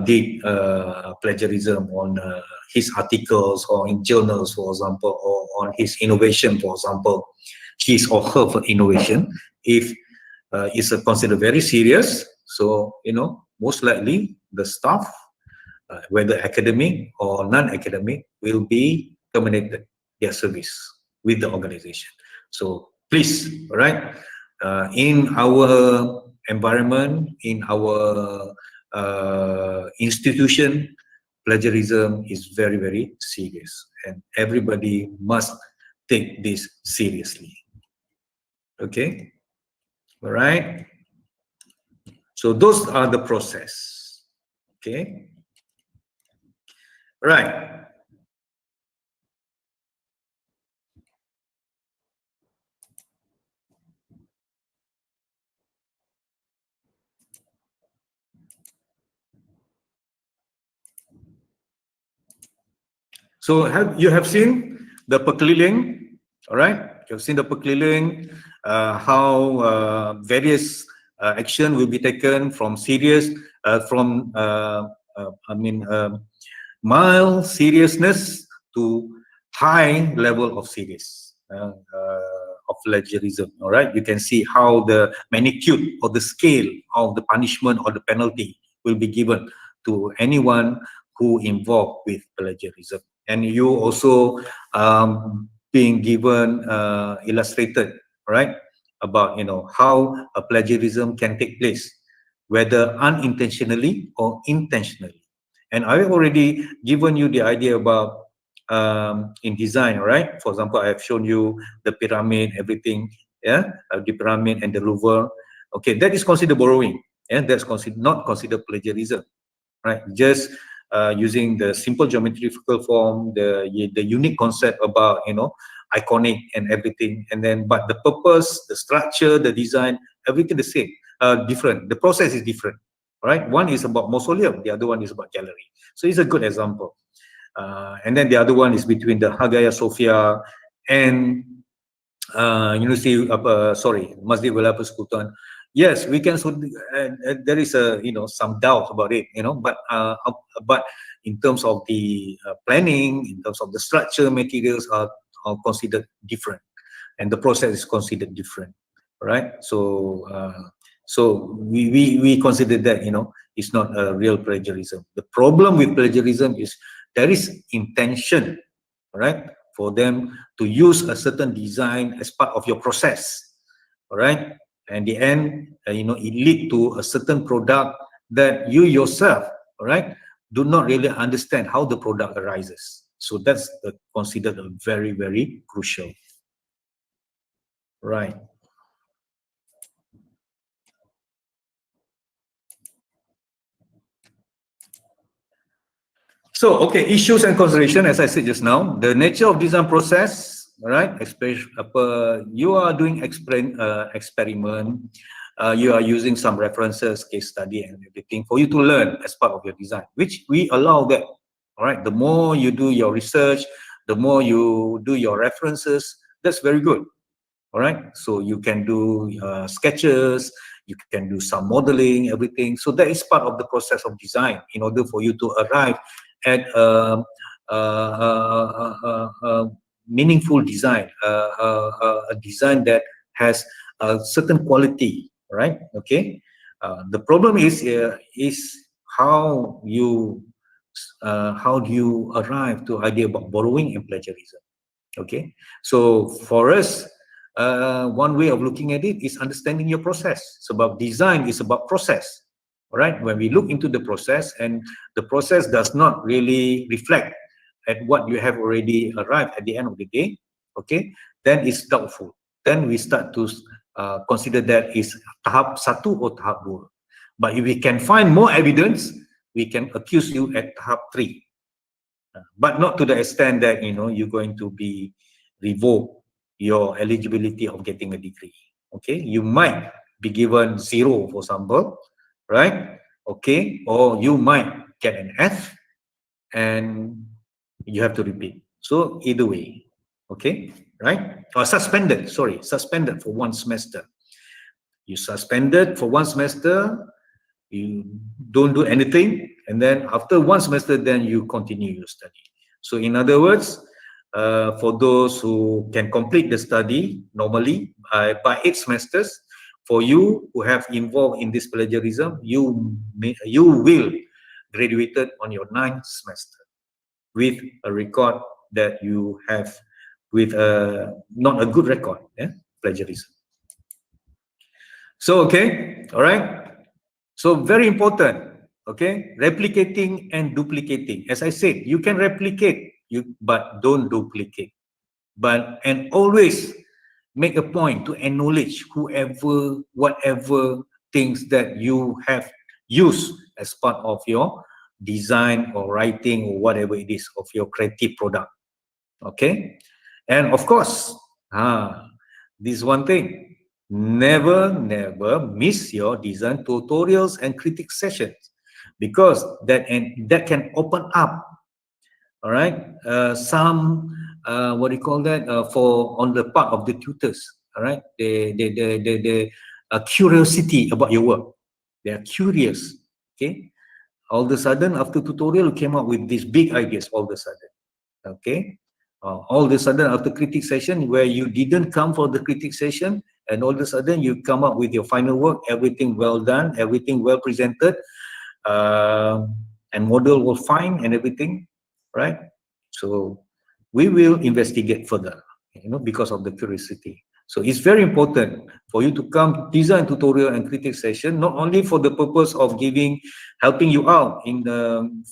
did plagiarism on his articles or in journals, for example, or on his innovation, for example, his or her innovation, if it's considered very serious, so, you know, most likely the staff, whether academic or non-academic, will be terminated their service with the organization. So please, right, in our environment, in our institution, plagiarism is very, very serious, and everybody must take this seriously. Okay, all right. So those are the process. Okay, right. So you have seen the perkeliling, all right? You have seen the perkeliling, how various action will be taken from serious, mild seriousness to high level of serious of plagiarism. All right, you can see how the magnitude or the scale of the punishment or the penalty will be given to anyone who involved with plagiarism. And you also being given illustrated, right, about, you know, how a plagiarism can take place, whether unintentionally or intentionally. And I've already given you the idea about in design, right? For example, I have shown you the pyramid, everything, yeah, the pyramid and the Louvre. Okay, that is considered borrowing. and that's not considered plagiarism, right? Just using the simple geometrical form, the unique concept about, you know, iconic and everything, and then but the purpose, the structure, the design, everything the same, different. The process is different, right? One is about mausoleum, the other one is about gallery. So it's a good example. And then the other one is between the Hagia Sophia and University Masjid Walaupun Sultan. Yes, we can. So there is a, you know, some doubt about it, you know, but in terms of the planning, in terms of the structure, materials are considered different, and the process is considered different, right? So we consider that, you know, it's not a real plagiarism. The problem with plagiarism is there is intention, right, for them to use a certain design as part of your process, all right? And the end, you know, it lead to a certain product that you yourself, all right, do not really understand how the product arises. So that's considered a very, very crucial, right? So, okay, issues and consideration, as I said just now, the nature of design process, right? Especially, you are doing experiment, you are using some references, case study and everything for you to learn as part of your design, which we allow that, all right? The more you do your research, the more you do your references, that's very good, all right? So you can do sketches, you can do some modeling, everything. So that is part of the process of design in order for you to arrive at a meaningful design, a design that has a certain quality, right? Okay. The problem is how do you arrive to idea about borrowing and plagiarism? Okay. So for us, one way of looking at it is understanding your process. So about design is about process. All right, when we look into the process and the process does not really reflect at what you have already arrived at the end of the day, okay, then it's doubtful. Then we start to consider that is tahap 1 or tahap 2. But if we can find more evidence, we can accuse you at tahap 3. But not to the extent that, you know, you're going to be revoked your eligibility of getting a degree. Okay, you might be given 0, for example, right? Okay, or you might get an F and you have to repeat. So either way, okay, right? Or suspended for 1 semester. You suspended for 1 semester, you don't do anything, and then after 1 semester, then you continue your study. So in other words, for those who can complete the study normally by 8 semesters, for you who have involved in this plagiarism, you will graduated on your 9th semester with a record that you have with not a good record, plagiarism. So, okay, all right. So very important, okay, replicating and duplicating. As I said, you can replicate, but don't duplicate. And always make a point to acknowledge whatever things that you have used as part of your design or writing or whatever it is of your creative product. Okay, and of course, this one thing, never miss your design tutorials and critique sessions, because that can open up, all right, some what do you call that, for on the part of the tutors, all right, the curiosity about your work. They are curious. Okay, all of a sudden after tutorial you came up with these big ideas all of a sudden. Okay, all of a sudden after critique session where you didn't come for the critique session, and all of a sudden you come up with your final work, everything well done, everything well presented, and model was fine and everything, right? So we will investigate further, you know, because of the curiosity. So it's very important for you to come design tutorial and critique session, not only for the purpose of helping you out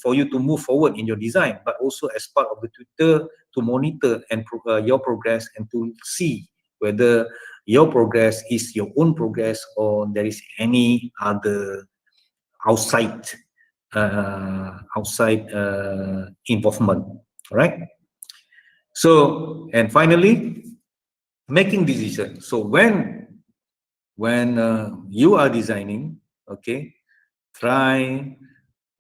for you to move forward in your design, but also as part of the tutor to monitor and your progress and to see whether your progress is your own progress or there is any other outside involvement. All right. So, and finally, making decision. So when you are designing, okay, try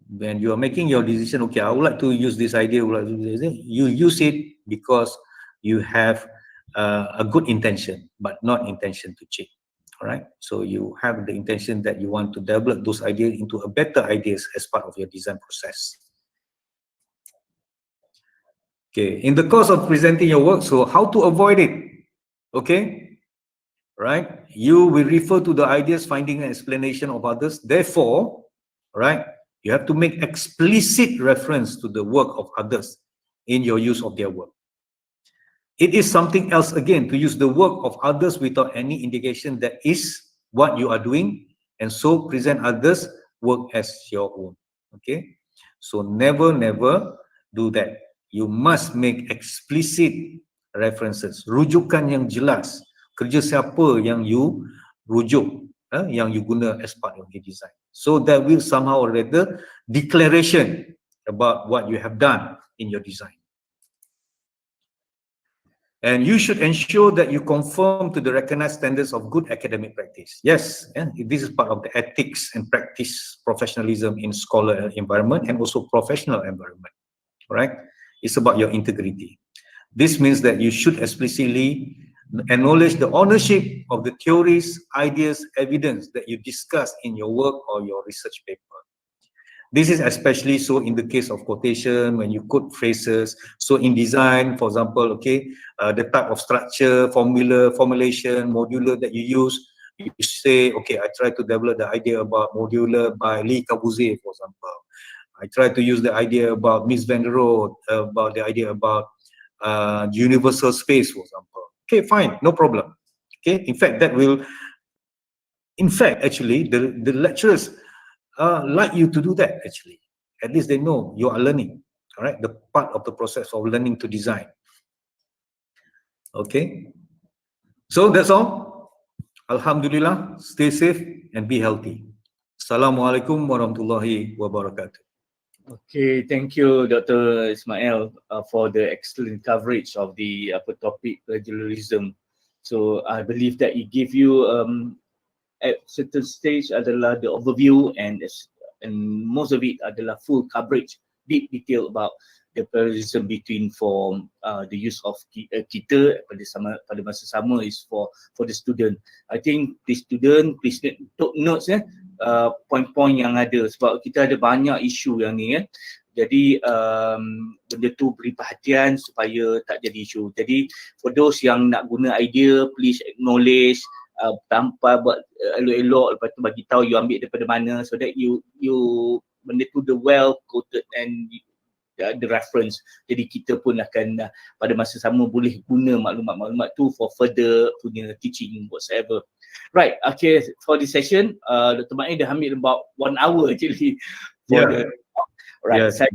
when you are making your decision, okay, I would like to use this idea, you use it because you have a good intention, but not intention to cheat. All right. So you have the intention that you want to develop those ideas into a better ideas as part of your design process. Okay. In the course of presenting your work, so how to avoid it? Okay. Right. You will refer to the ideas, finding and explanation of others. Therefore, right, you have to make explicit reference to the work of others in your use of their work. It is something else again to use the work of others without any indication that is what you are doing, and so present others' work as your own. Okay, so never do that. You must make explicit references, rujukan yang jelas, kerja siapa yang you rujuk, yang you guna as part of the design. So that will somehow or rather declaration about what you have done in your design. And you should ensure that you conform to the recognized standards of good academic practice. Yes, this is part of the ethics and practice professionalism in scholar environment and also professional environment, right? It's about your integrity. This means that you should explicitly acknowledge the ownership of the theories, ideas, evidence that you discuss in your work or your research paper. This is especially so in the case of quotation, when you quote phrases. So in design, for example, okay, the type of structure, formulation, modular that you use, you say, okay, I try to develop the idea about modular by Le Corbusier, for example. I try to use the idea about Mies van der Rohe, about the idea about universal space, for example. Okay, fine, no problem. Okay, in fact, actually, the lecturers like you to do that actually. At least they know you are learning, all right? The part of the process of learning to design. Okay. So that's all. Alhamdulillah, stay safe and be healthy. Assalamualaikum warahmatullahi wabarakatuh. Okay, thank you, Dr. Ismail, for the excellent coverage of the topic plagiarism. So I believe that it gives you at certain stage adalah the overview and most of it adalah full coverage, deep detail about the plagiarism between for the use of kita pada masa sama is for the student. I think the student please take notes point-point yang ada sebab kita ada banyak isu yang ni Jadi benda tu beri perhatian supaya tak jadi isu. Jadi for those yang nak guna idea, please acknowledge tanpa buat elok-elok, lepas tu bagi tahu you ambil daripada mana, so that you benda tu the well quoted and the reference. Jadi kita pun akan pada masa sama boleh guna maklumat-maklumat tu for further punya teaching whatsoever. Right, okay, for this session Dr. Mail dah ambil about 1 hour actually for the right. Saya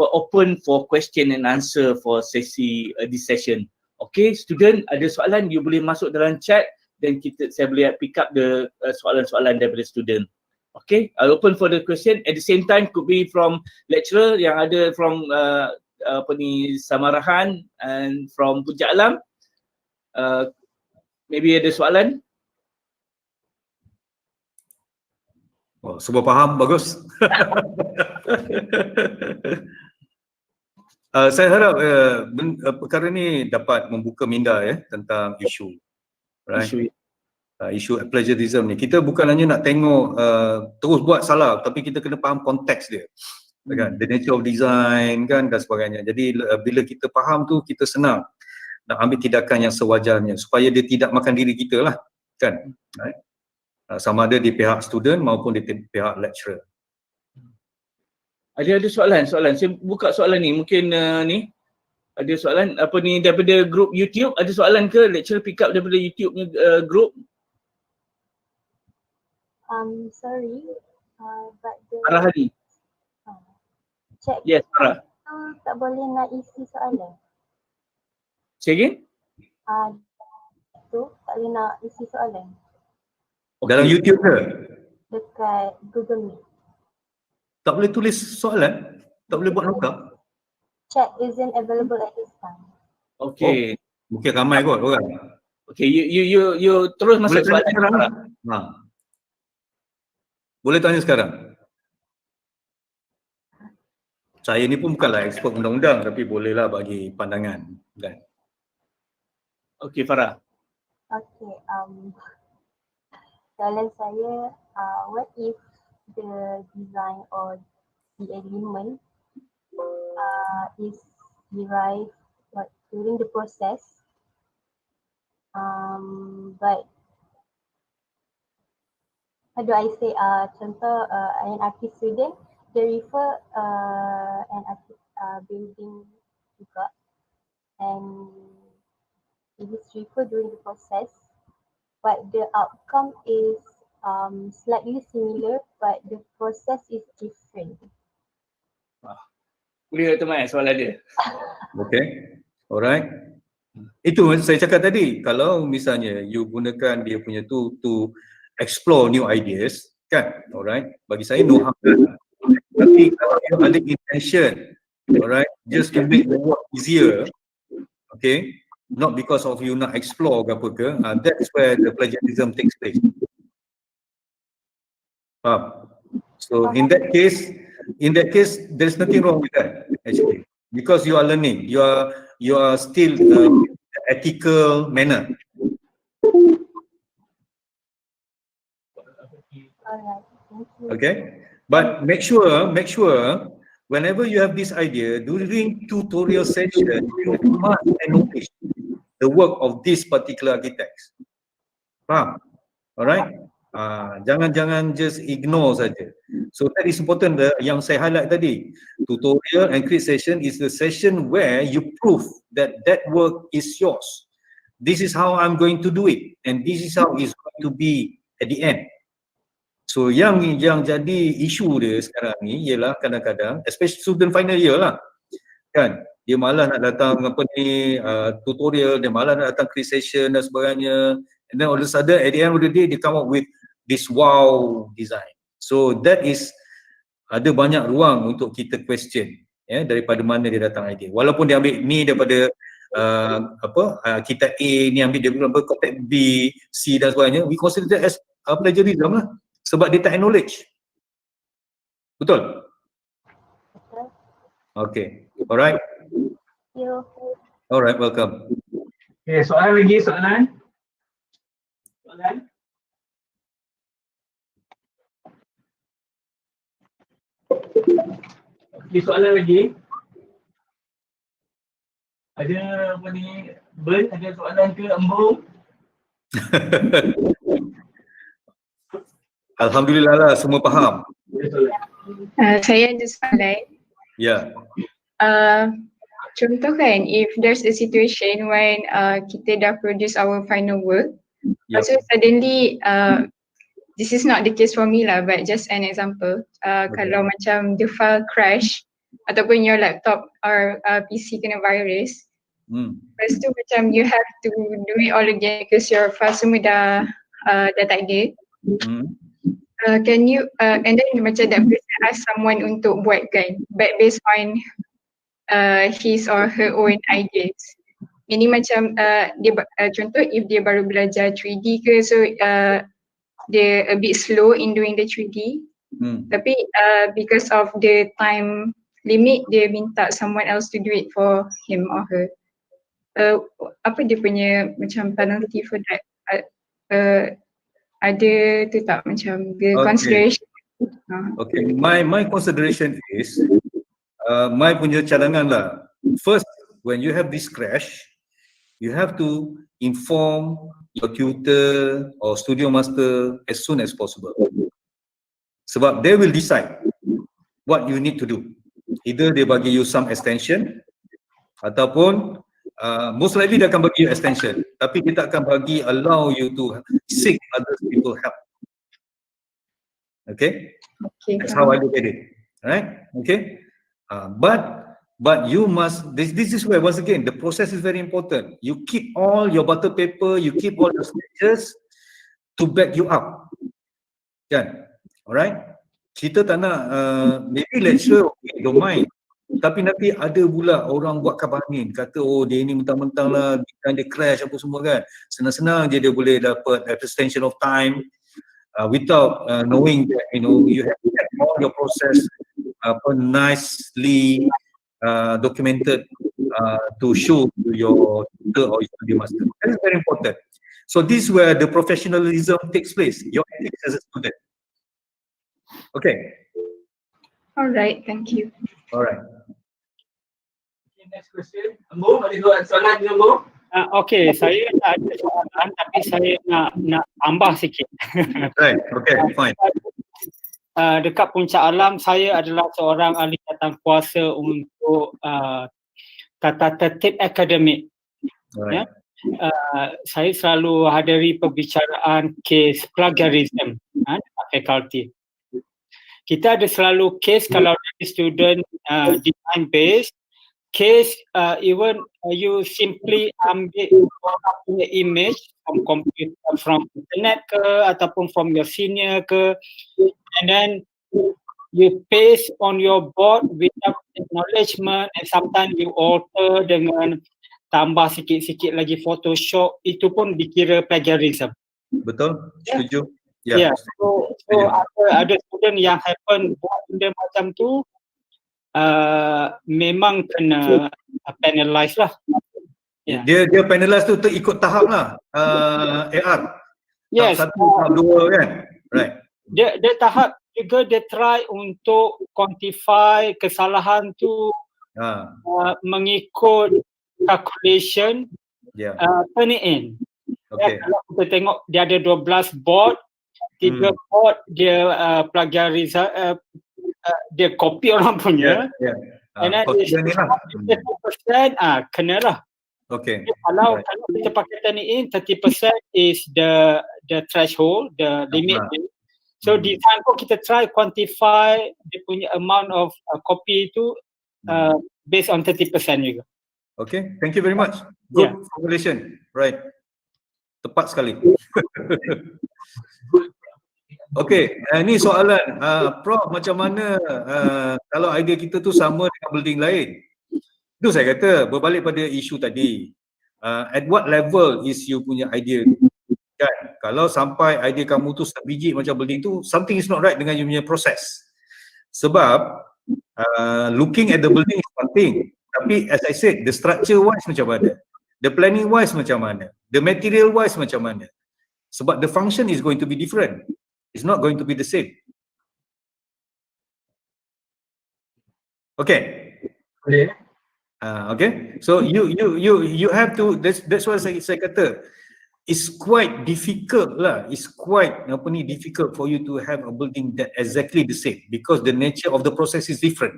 open for question and answer for sesi this session. Okay, student ada soalan you boleh masuk dalam chat, then saya boleh pick up the soalan-soalan daripada student. Okay, I'll open for the question. At the same time, could be from lecturer yang ada from Samarahan and from Puncak Alam. Maybe ada soalan? Oh, semua faham, bagus. Saya harap perkara ni dapat membuka minda tentang isu, right? Isu plagiarism ni. Kita bukan hanya nak tengok terus buat salah, tapi kita kena faham konteks dia, kan? The nature of design kan dan sebagainya. Jadi bila kita faham tu, kita senang nak ambil tindakan yang sewajarnya supaya dia tidak makan diri kita lah, kan? Right? Sama ada di pihak student maupun di pihak lecturer. Ada soalan. Saya buka soalan ni. Mungkin ni ada soalan apa ni daripada grup YouTube. Ada soalan ke lecturer pick up daripada YouTube group? Sorry, but the Farahadi. Check. Yes, Farah. Tak boleh nak isi soalan. Say again? tu tak boleh nak isi soalan Dalam YouTube ke? dekat Google Meet. Tak boleh tulis soalan? Tak boleh buat nota? Chat isn't available at this time. Okay. Mungkin ramai kot orang. Okay, you terus Boleh masuk tanya soalan. sekarang? Ha. Boleh tanya sekarang? Saya ni pun bukanlah expert undang-undang tapi bolehlah bagi pandangan. Kan? Okay, Farah. Okay, soalan saya, what if the design or the agreement is derived during the process, but how do I say, contoh an artist student, they refer an artist building juga, and it is referred during the process, but the outcome is slightly similar, but the process is different. Boleh tu Mai soalan dia. Okay. Alright. Itu saya cakap tadi, kalau misalnya you gunakan dia punya tu to explore new ideas, kan? Alright. Bagi saya no harm. Tapi kalau you ada intention, alright, just to make the work easier, okay, not because of you nak explore ke apa ke, that's where the plagiarism takes place. Faham? So in that case, there's nothing wrong with that actually, because you are learning, you are still ethical manner. Alright, thank you. Okay, but make sure whenever you have this idea during tutorial session, you must acknowledge the work of this particular architects. Faham? Alright. Jangan just ignore saja. So that is important. Yang saya highlight tadi, tutorial and create session is the session where you prove that work is yours. This is how I'm going to do it, and this is how it's going to be at the end. So yang jadi isu dia sekarang ni ialah kadang-kadang, especially student final year lah, kan? Dia malas nak datang tutorial, dia malas nak datang create session dan sebagainya. And then all of a sudden at the end of the day they come up with this wow design. So that is, ada banyak ruang untuk kita question, ya, daripada mana dia datang idea. Walaupun dia ambil ni daripada kitab A, ni ambil daripada kotak B, C dan sebagainya, we consider that as plagiarism lah. Sebab dia tak acknowledge. Betul? Betul. Okay. Alright. Thank you. Alright, welcome. Okay, soalan lagi, soalan. Okay, soalan lagi. Ada apa ni? Ben, ada soalan ke Embung? Alhamdulillah lah, semua faham. Saya ada soalan. Ya. Contoh kan, if there's a situation when kita dah produce our final work, so suddenly this is not the case for me lah, but just an example. Kalau macam the file crash ataupun your laptop or PC kena virus, lepas tu macam you have to do it all again because your file semua dah tak ada. Can you and then macam that person ask someone untuk buatkan, but based on his or her own ideas. Ini macam dia contoh if dia baru belajar 3D ke, so dia a bit slow in doing the 3D. Tapi because of the time limit, dia minta someone else to do it for him or her. Apa dia punya macam penalty for that? Ada tu tak macam the consideration? Okay, my consideration is my punya cadangan lah. First, when you have this crash, you have to inform your tutor or studio master as soon as possible. Sebab they will decide what you need to do. Either they bagi you some extension ataupun most likely dia akan bagi you extension, tapi kita akan allow you to seek other people help. Okay? That's how I look at it. Alright? Okay? But But you must, this is where once again the process is very important. You keep all your butter paper, you keep all your sketches to back you up, kan? Alright, kita tak nak maybe lecturer okay, don't mind, tapi nanti ada pula orang buat kapal angin, kata oh dia ni mentang-mentang lah dia crash apa semua kan, senang-senang je dia boleh dapat extension of time without knowing that you have to have all your process nicely documented to show to your tutor or your study master. That is very important. So this is where the professionalism takes place, your ethics as a student. Okay. Alright, thank you. Alright. Okay, next question. Ambo, ada soalan je Ambo? Okey, saya tak ada soalan tapi saya nak tambah sikit. Right, okay, fine. Dekat Puncak Alam, saya adalah seorang ahli tatankuasa untuk tata tertib akademik. Right. Saya selalu hadiri perbicaraan kes plagiarism dekat fakulti. Kita ada selalu kes kalau dari student design based, case even you simply ambil orang punya image from computer, from internet ke ataupun from your senior ke, and then you paste on your board without acknowledgement, and sometimes you alter dengan tambah sikit-sikit lagi Photoshop, itu pun dikira plagiarism. Betul, setuju. Yeah. So ada student yang happen buat benda macam tu, memang kena penalize lah. Yeah. Dia penalize tu ikut tahap lah. AR. Yes. Tahap 1, tahap 2 kan. Right. Dia tahap juga dia try untuk quantify kesalahan tu mengikut calculation, turn it in. Okay. Kalau kita tengok dia ada 12 board, 3 board dia plagiarism, dia copy orang punya, and then 30% kenalah. Okay. Kalau kita pakai turn it in, 30% is the threshold, the limit. So design pun kita try quantify dia punya amount of copy itu based on 30% juga. Okay, thank you very much. Good formulation. Right. Tepat sekali. Okay, ini soalan Prof, macam mana kalau idea kita tu sama dengan building lain? Itu saya kata berbalik pada isu tadi. At what level is you punya idea? Kan? Kalau sampai idea kamu tu sebiji macam building tu, something is not right dengan you punya proses. Sebab looking at the building is one thing, tapi as I said, the structure wise macam mana? The planning wise macam mana? The material wise macam mana? Sebab the function is going to be different. It's not going to be the same. Okay. Okay. So you have to. That's why saya kata it's quite difficult lah. It's quite difficult for you to have a building that exactly the same because the nature of the process is different.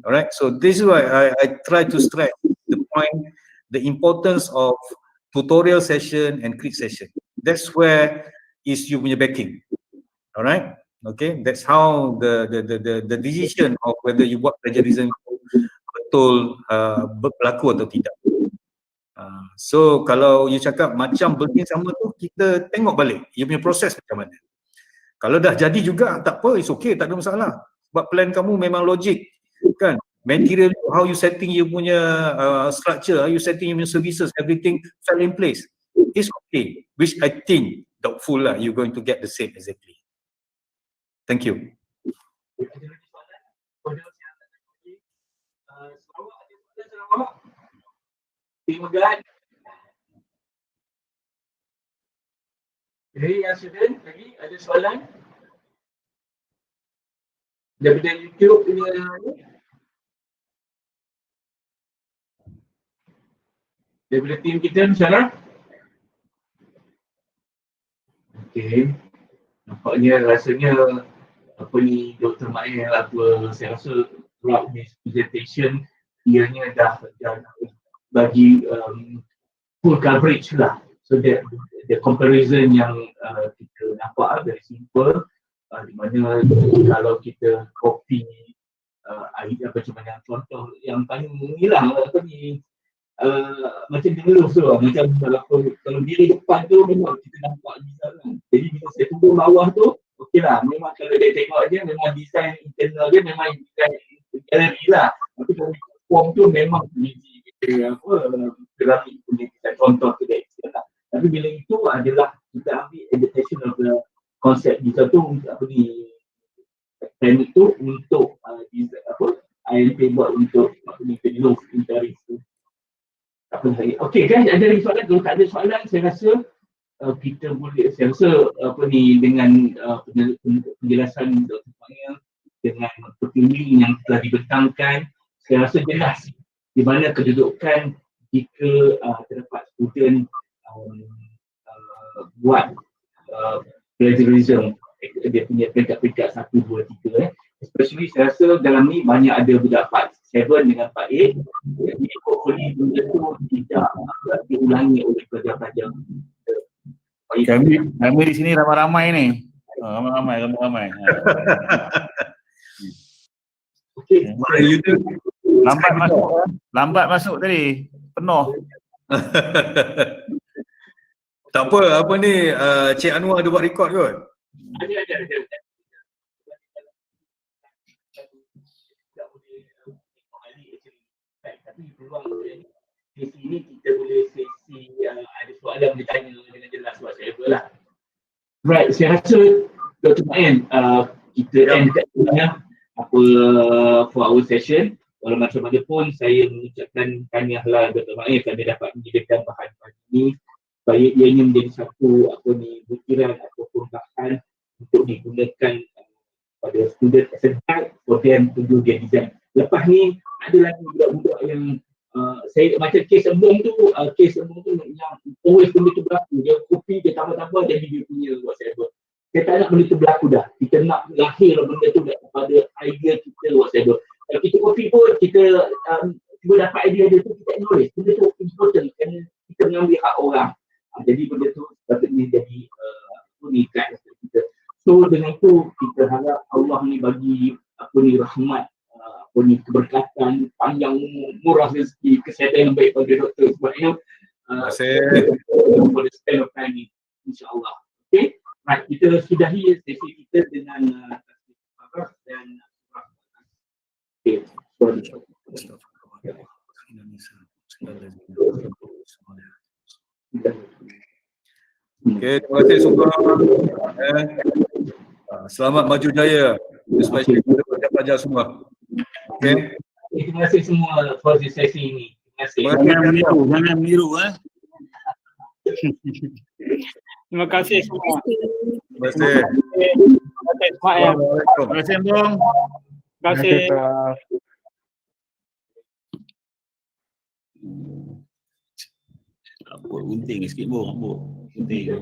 Alright. So this is why I try to stress the point, the importance of tutorial session and crit session. That's where is you punya backing. Alright, okay, that's how the decision of whether you buat plagiarism betul berlaku atau tidak. So kalau you cakap macam building sama tu, kita tengok balik you punya proses macam mana. Kalau dah jadi juga tak apa, it's okay, tak ada masalah. Sebab plan kamu memang logik, kan? Material, how you setting you punya structure, how you setting your services, everything fell in place. It's okay, which I think doubtful lah you're going to get the same exactly. Thank you. Jadi yang student lagi ada soalan daripada YouTube punya daripada tim kita di sana. Okay, nampaknya rasanya apa ni Dr. Mail apa saya rasa throughout this presentation ianya dah bagi full coverage lah. So that the comparison yang kita nampak very simple, di mana kalau kita copy macam mana contoh yang paling inilah macam dulu tu macam kalau diri depan tu memang kita nampak design kan. Jadi bila saya turun bawah tu okeylah, memang kalau dia tengok dia memang design internal dia memang design galeri lah. Tapi kalau form tu memang keramik punya design contoh tu dia lah. Tapi bila itu adalah kita ambil adaptation of the konsep kita tu teknik tu untuk IMP buat untuk low interest tu. Okey guys, ada lagi soalan? Kalau tak ada soalan, saya rasa kita boleh, saya rasa dengan penjelasan Dr. Ismail dengan pertimbangan yang telah dibentangkan, saya rasa jelas di mana kedudukan jika terdapat student buat plagiarism, dia punya peringkat-peringkat 1, 2, 3 especially saya rasa dalam ni banyak ada budak part 7 dengan part 8. Jadi hopefully benda tu tidak diulangi oleh pelajar-pelajar. Kami di sini ramai-ramai ni. Ramai-ramai. Okey. Lambat masuk tadi. Penuh. Tak apa ni Cik Anwar ada buat rekod kot? Ada. Tapi peluang di sini kita boleh sesi ada soalan boleh tanya dengan jelas whatsoever lah. Right, saya rasa Dr. Main kita end kat sini for our session. Walau macam mana pun saya mengucapkan tahniahlah Dr. Main kerana dapat menyediakan bahan ini supaya ianya menjadi satu butiran ataupun bahan untuk digunakan pada student as a guide for them to do their design. Lepas ni ada lagi budak-budak yang saya macam kes embung tu yang always benda tu berlaku, dia copy, dia tambah-tambah jadi dia punya whatever. Saya tak nak benda tu berlaku dah. Kita nak lahir benda tu daripada idea kita whatever. Kalau kita copy pun kita cuba dapat idea dia tu, kita acknowledge benda tu important kerana kita mengambil hak orang. Jadi benda tu sepatutnya jadi guide kita. So dengan tu kita harap Allah ni bagi rahmat, keberkatan, panjang murah rezeki, kesihatan yang baik pada doktor sebabnya for the spend of time ni, insyaAllah. Okay, right, kita sudahi sesi kita dengan dan okay, okay, terima kasih semua. Selamat maju jaya, especially kepada pelajar semua. Okay. Terima kasih semua for sesi ini. Terima kasih. Jangan meniru. Terima kasih semua. Terima kasih. Terima kasih, Bung. Terima kasih. Apa gunting sikit, Bung. Gunting.